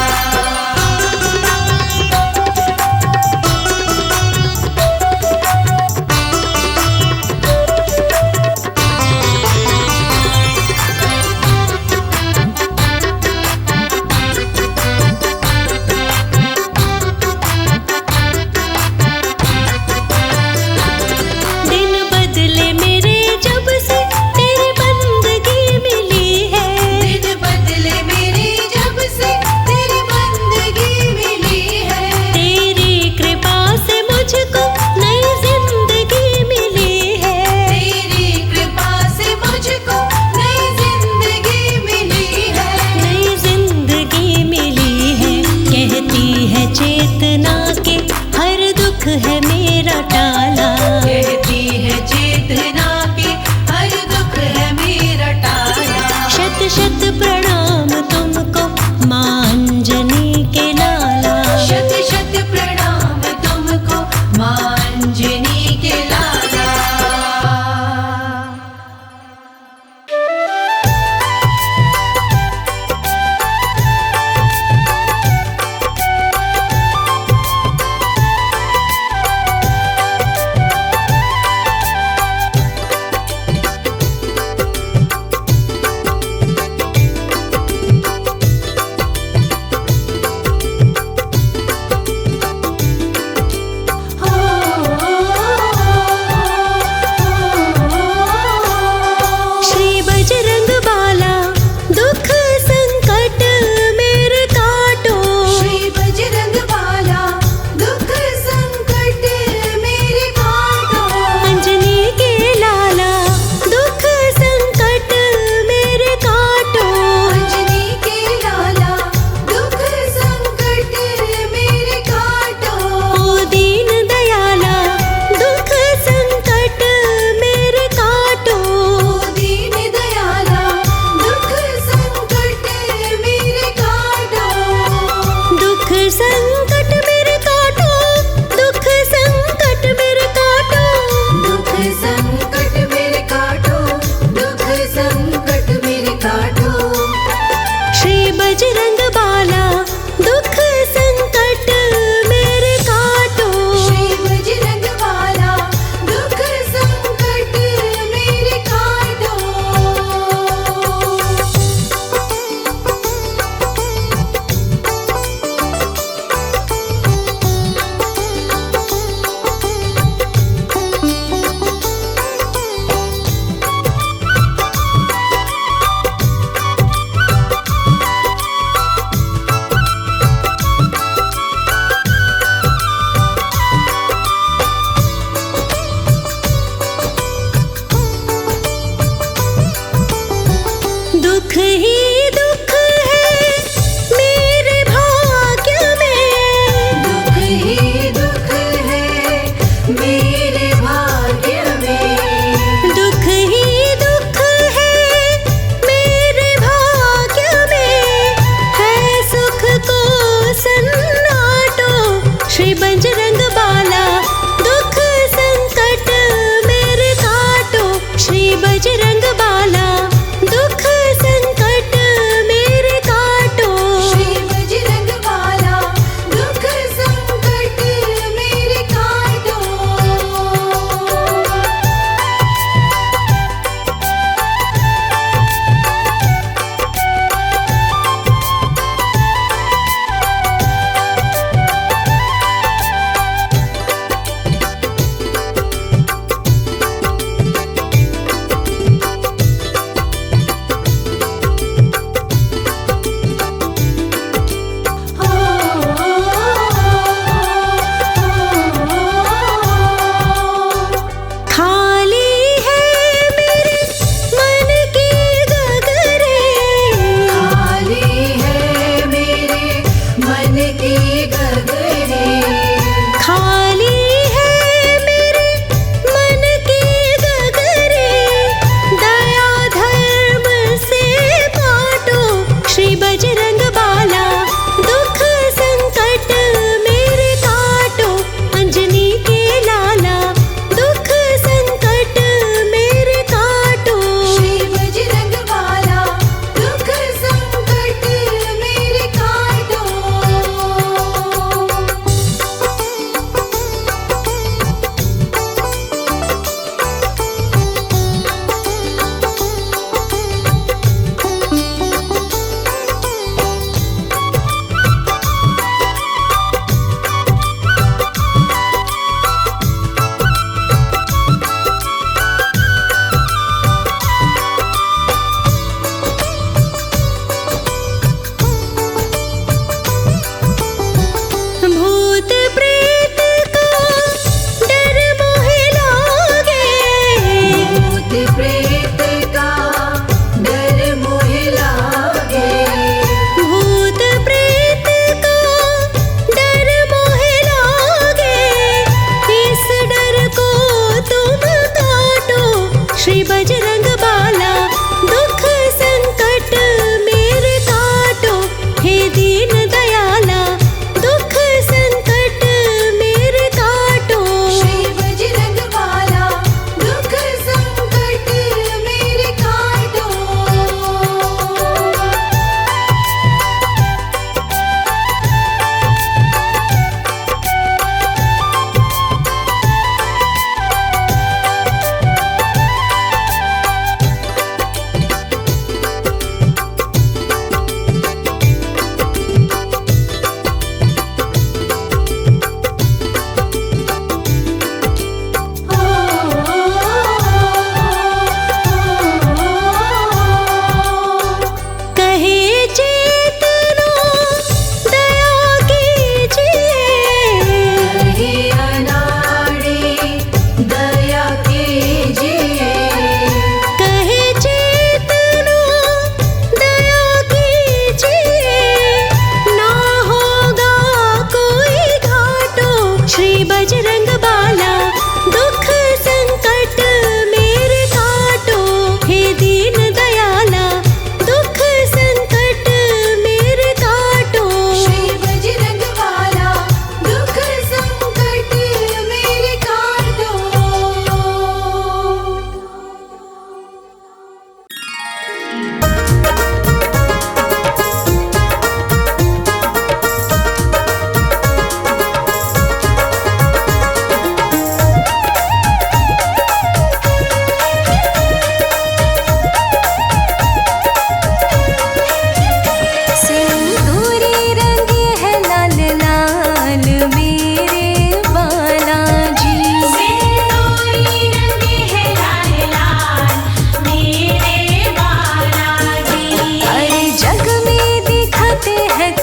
दिन बदले मेरे जब से तेरी बंदगी मिली है। दिन बदले मेरे जब से तेरी बंदगी मिली है। तेरी कृपा से मुझको नई जिंदगी मिली है। तेरी कृपा से मुझको नई जिंदगी मिली है। नई जिंदगी मिली है। कहती है चेतना के हर दुख है मेरा टाला। कहती है चेतना के हर दुख है मेरा टाला। शत शत प्रणाम तुमको माँ अंजनी के लाला। शत शत प्रणाम तुमको माँ अंजनी के लाला। श्री बजरंग बाला दुख संकट मेरे काटो। श्री बजरंग बाला दुख संकट मेरे काटो। अंजनी के लाला दुख संकट मेरे काटो। अंजनी के लाला दुख संकट मेरे काटो। ओ दीन दयाला दुख संकट मेरे काटो। दीन दयाला दुख संकट मेरे काटो। दुख संकट मेरे काटो। दुख संकट मेरे काटो। दुख संकट मेरे काटो। दुख संकट मेरे काटो। श्री बजरंग बाला दुख संकट मेरे काटो। श्री बजरंग बाला दुख संकट मेरे काटो।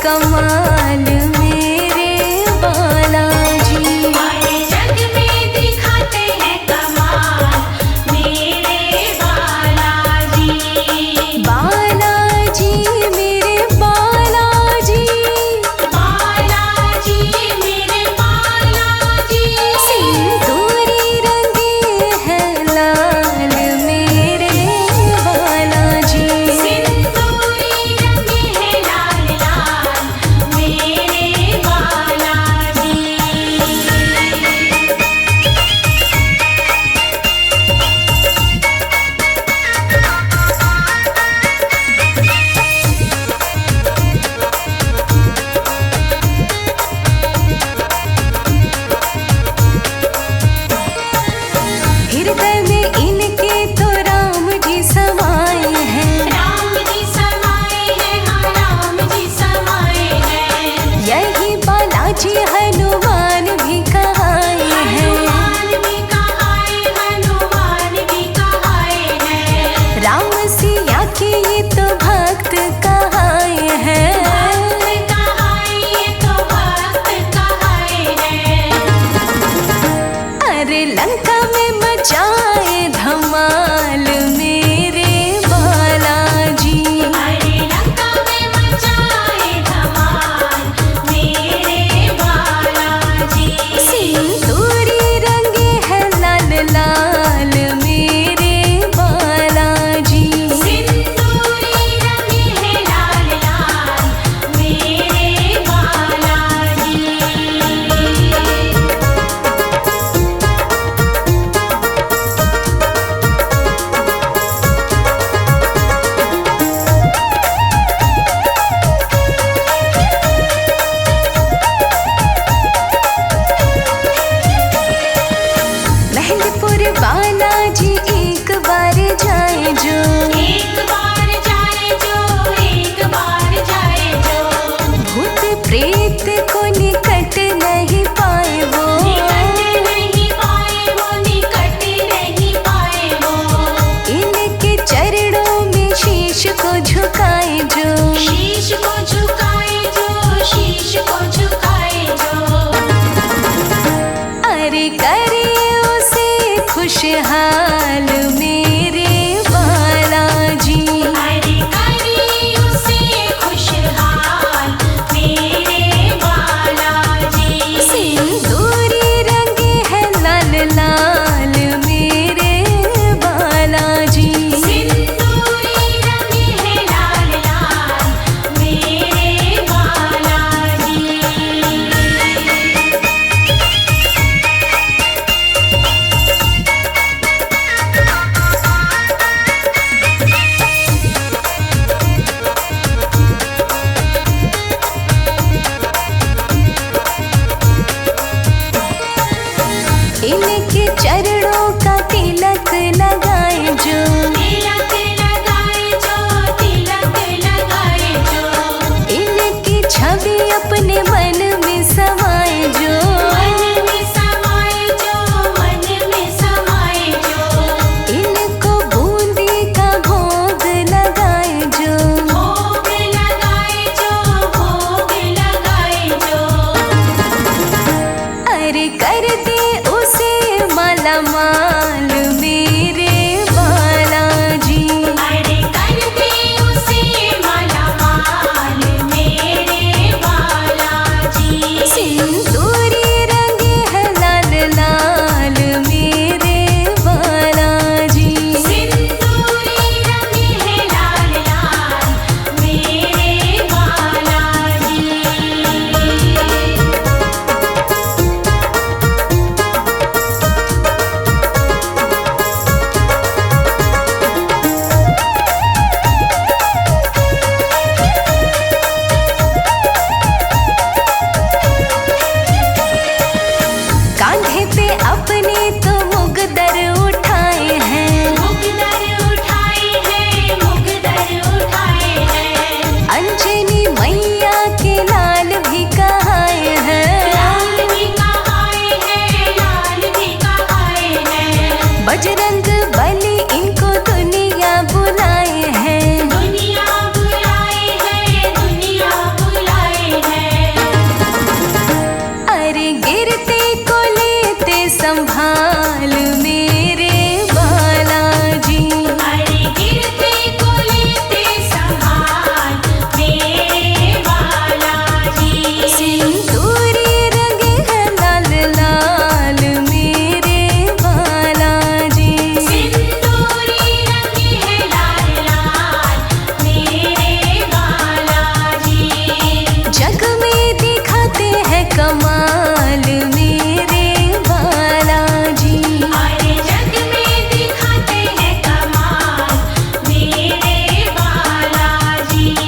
कमाल मेरे बालाजी। हर जग में दिखाते हैं कमाल मेरे बालाजी। बालाजी मेरे बालाजी, बालाजी मेरे बालाजी। सिंदूरी रंगे हैं लाल मेरे बालाजी। सिंदूरी रंगे हैं लाल लाल मेरे बालाजी। हृदय में इनके तो राम जी समाए हैं। राम जी समाए हैं, हाँ राम जी समाए हैं। यही बालाजी हनुमान भी कहाए हैं। हनुमान भी कहाए, हनुमान भी कहाए हैं। राम सिया के ये तो भक्त कहाए हैं। भक्त कहाए, ये तो भक्त कहाए हैं। अरे लंका में मचाए धमाल मेरे बालाजी। अरे लंका में मचाए धमाल मेरे बालाजी। सिंदूरी रंगे हैं लाल लाल मेरे बालाजी। सिंदूरी रंगे हैं लाल लाल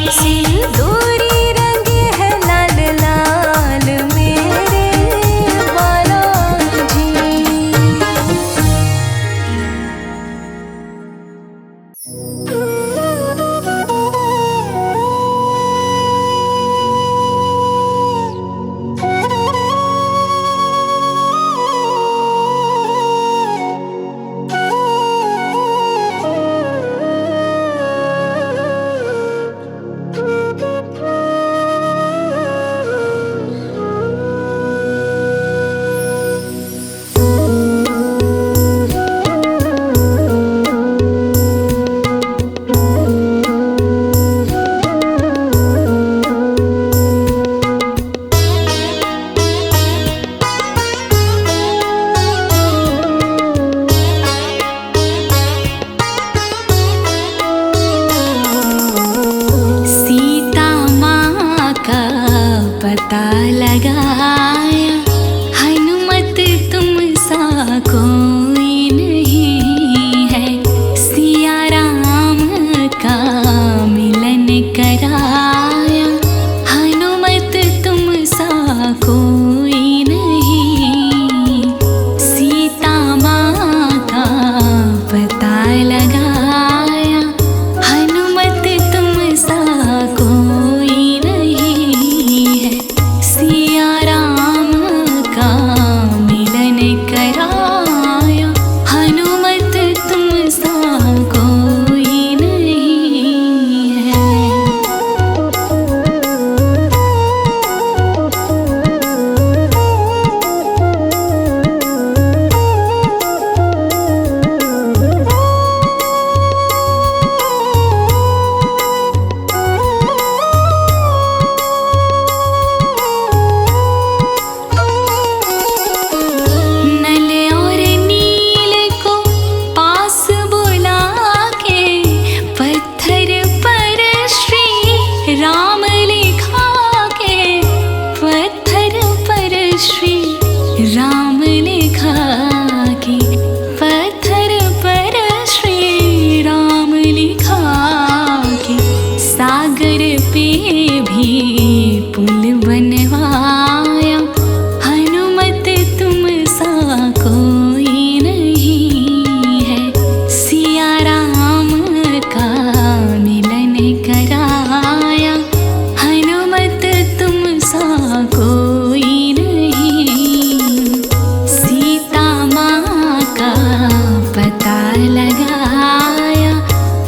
सिंदूरी रंगे है लाल लाल मेरे बालाजी। सीता माँ का पता लगाया, हनुमत तुम सा कोई नहीं है। सिया राम का मिलन कराया, हनुमत तुम सा कोई नहीं। सीता माँ का पता लगाया, हनुमत तुम सा कोई नहीं है। सिया राम का मिलन कराया, हनुमत तुम सा कोई नहीं है। नल और नील को पास बुला के, पत्थर पर श्री राम लिखा के। पत्थर पर श्री राम लिखा के, पत्थर पर श्री राम लिखा के। सागर पे भी पुल बनवाया, हनुमत तुम सा कोई नहीं है। सिया राम का मिलन कराया, हनुमत तुम सा कोई नहीं। सीता माँ का पता लगाया,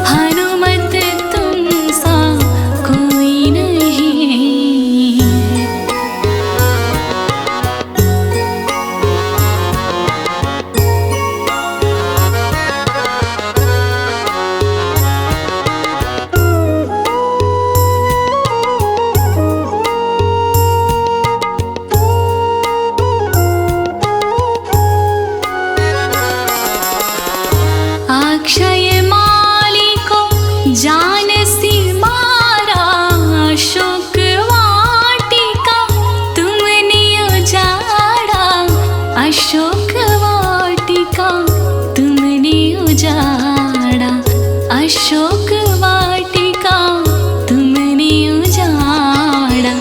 हनुमत तुम सा कोई नहीं है। अक्षय माली को जान सी मारा, अशोक वाटिका तुमने उजाड़ा। अशोक वाटिका तुमने उजाड़ा, अशोक वाटिका तुमने उजाड़ा।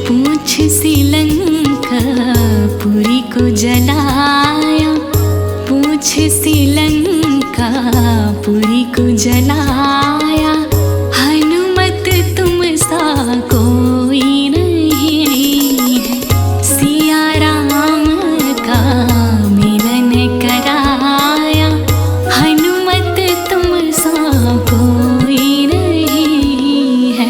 पूछ सी लंका पुरी को जलाया, पूछ सी लंका पुरी को जलाया। हनुमत तुम सा कोई नहीं है। सिया राम का मिलन कराया, हनुमत तुम सा कोई नहीं है।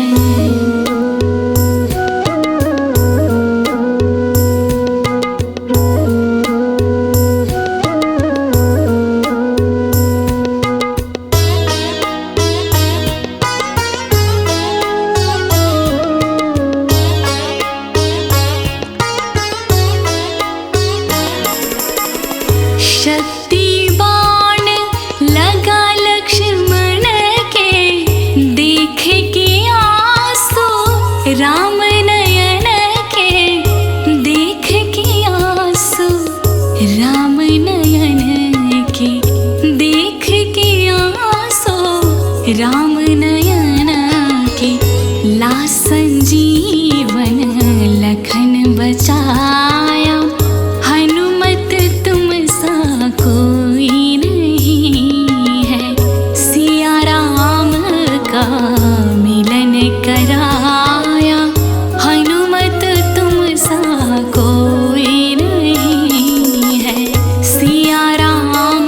राम नयन के ला संजीवन लखन बचाया, हनुमत तुम सा कोई नहीं है। सिया राम का मिलन कराया, हनुमत तुम सा कोई नहीं है। सिया राम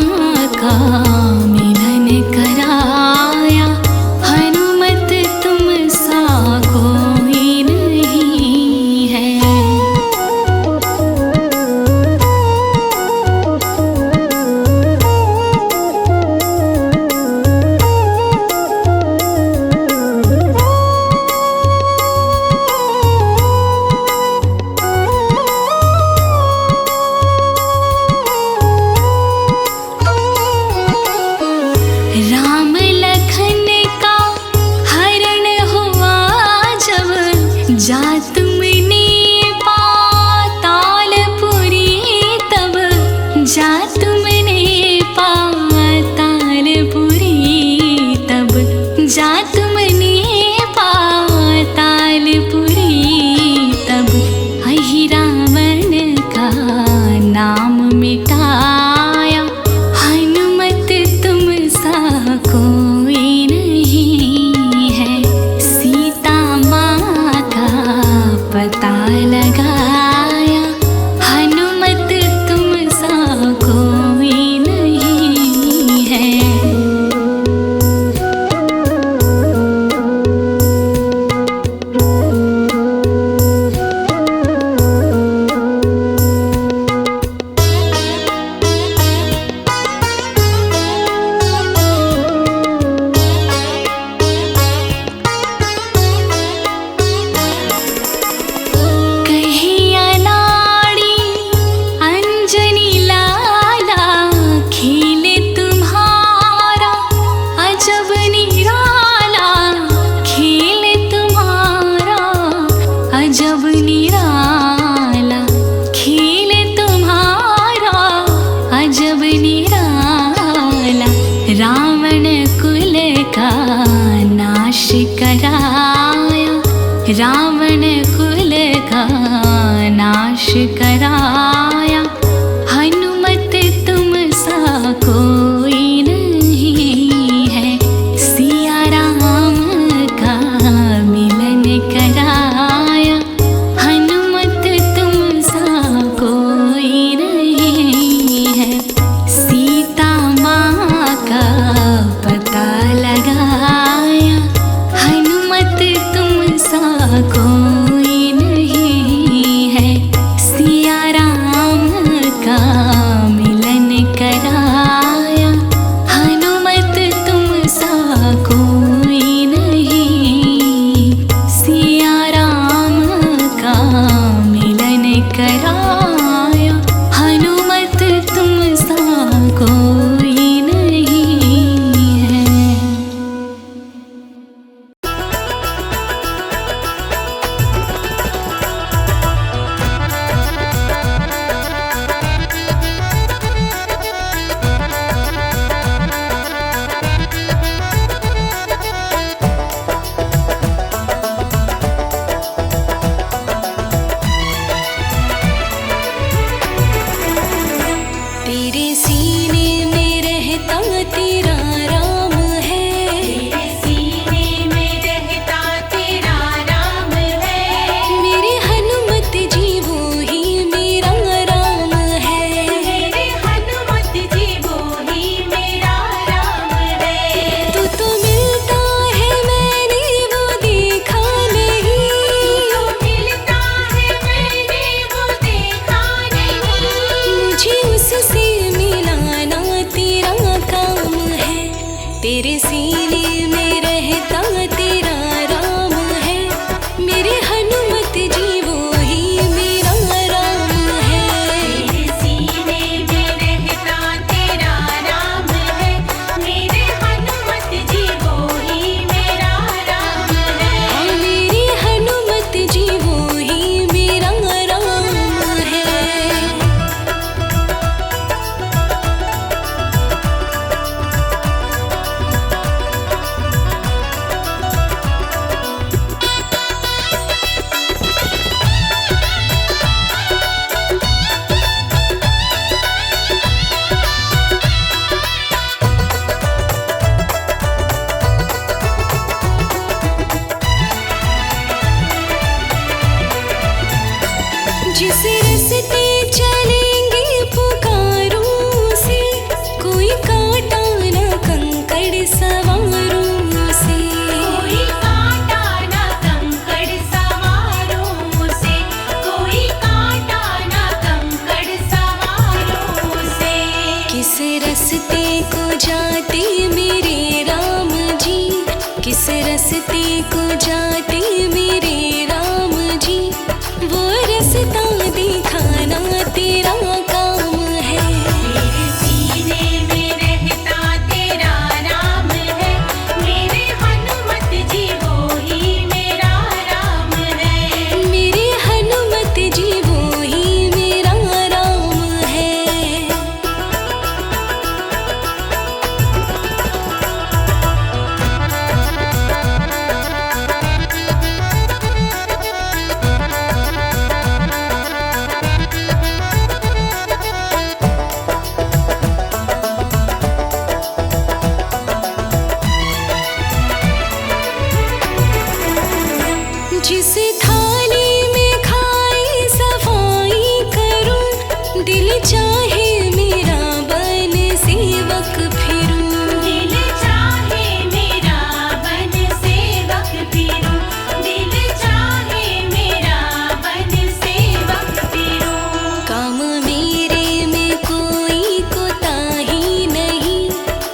का मिलन कराया, हनुमत तुम सा कोई नहीं है। राम लखन का हरण हुआ जब, जा तुमने पातालपुरी तब। जा तुमने पातालपुरी तब, जा तुमने पातालपुरी तब। अहि रावण का नाम मिटाया, हनुमत तुम सा कोई नहीं है। सीता माँ का पता लगाया, हनुमत तुम सा कोई नहीं है। कहिया लाड़ी अंजनी लाला, खेले तुम्हारा अजब निराला। खेले तुम्हारा अजब निराला, खेले तुम्हारा अजब निराला। रावण कुल का नाश कराया, रावण कुल का नाश कराया, हनुमत तुम सा कोई नहीं है। सिया राम का मिलन कराया, हनुमत तुम सा कोई नहीं है। सीता माँ का पता लगाया, हनुमत तुम सा कोई नहीं है। सिया राम जिस रास्ते चलेंगे पुकारों से, कोई कांटा न कंकड़ सवारों से, कोई कांटा ना कंकड़ सवारों से, कोई कांटा ना कंकड़ सवारों से। किस रास्ते को जाते मेरे राम जी, किस रास्ते को जाते मेरे राम जी, वो रास्ता दिखाना तेरा काम है। मेरे सीने में रहता तेरा नाम है, मेरे हनुमत जी वो ही मेरा राम है। मेरे हनुमत जी वो ही मेरा राम है। जिस थाली में खाए सफाई करूं, दिल चाहे मेरा बन सेवक फिरूं। दिल चाहे मेरा बन सेवक फिरूं, दिल चाहे मेरा बन सेवक फिरूं। काम मेरे में कोई कोताही नहीं,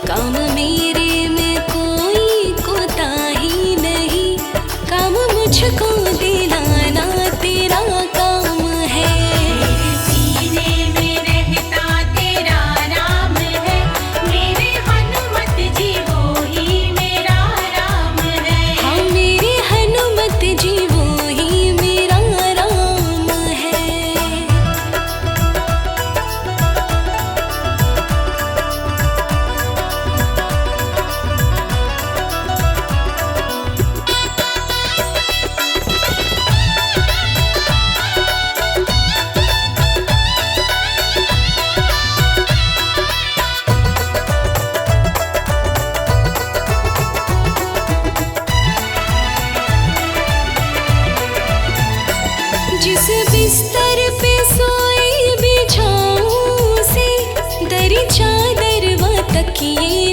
काम मेरे में कोई कोताही नहीं, काम मुझको दिलाना तेरा काम है। मेरे सीने में रहता तेरा नाम है, मेरे हनुमत जी वो ही मेरा राम है। हाँ मेरे हनुमत जी वो ही मेरा राम है। जिस बिस्तर पे सोई बिछाऊं से, दरी चादर व तकिए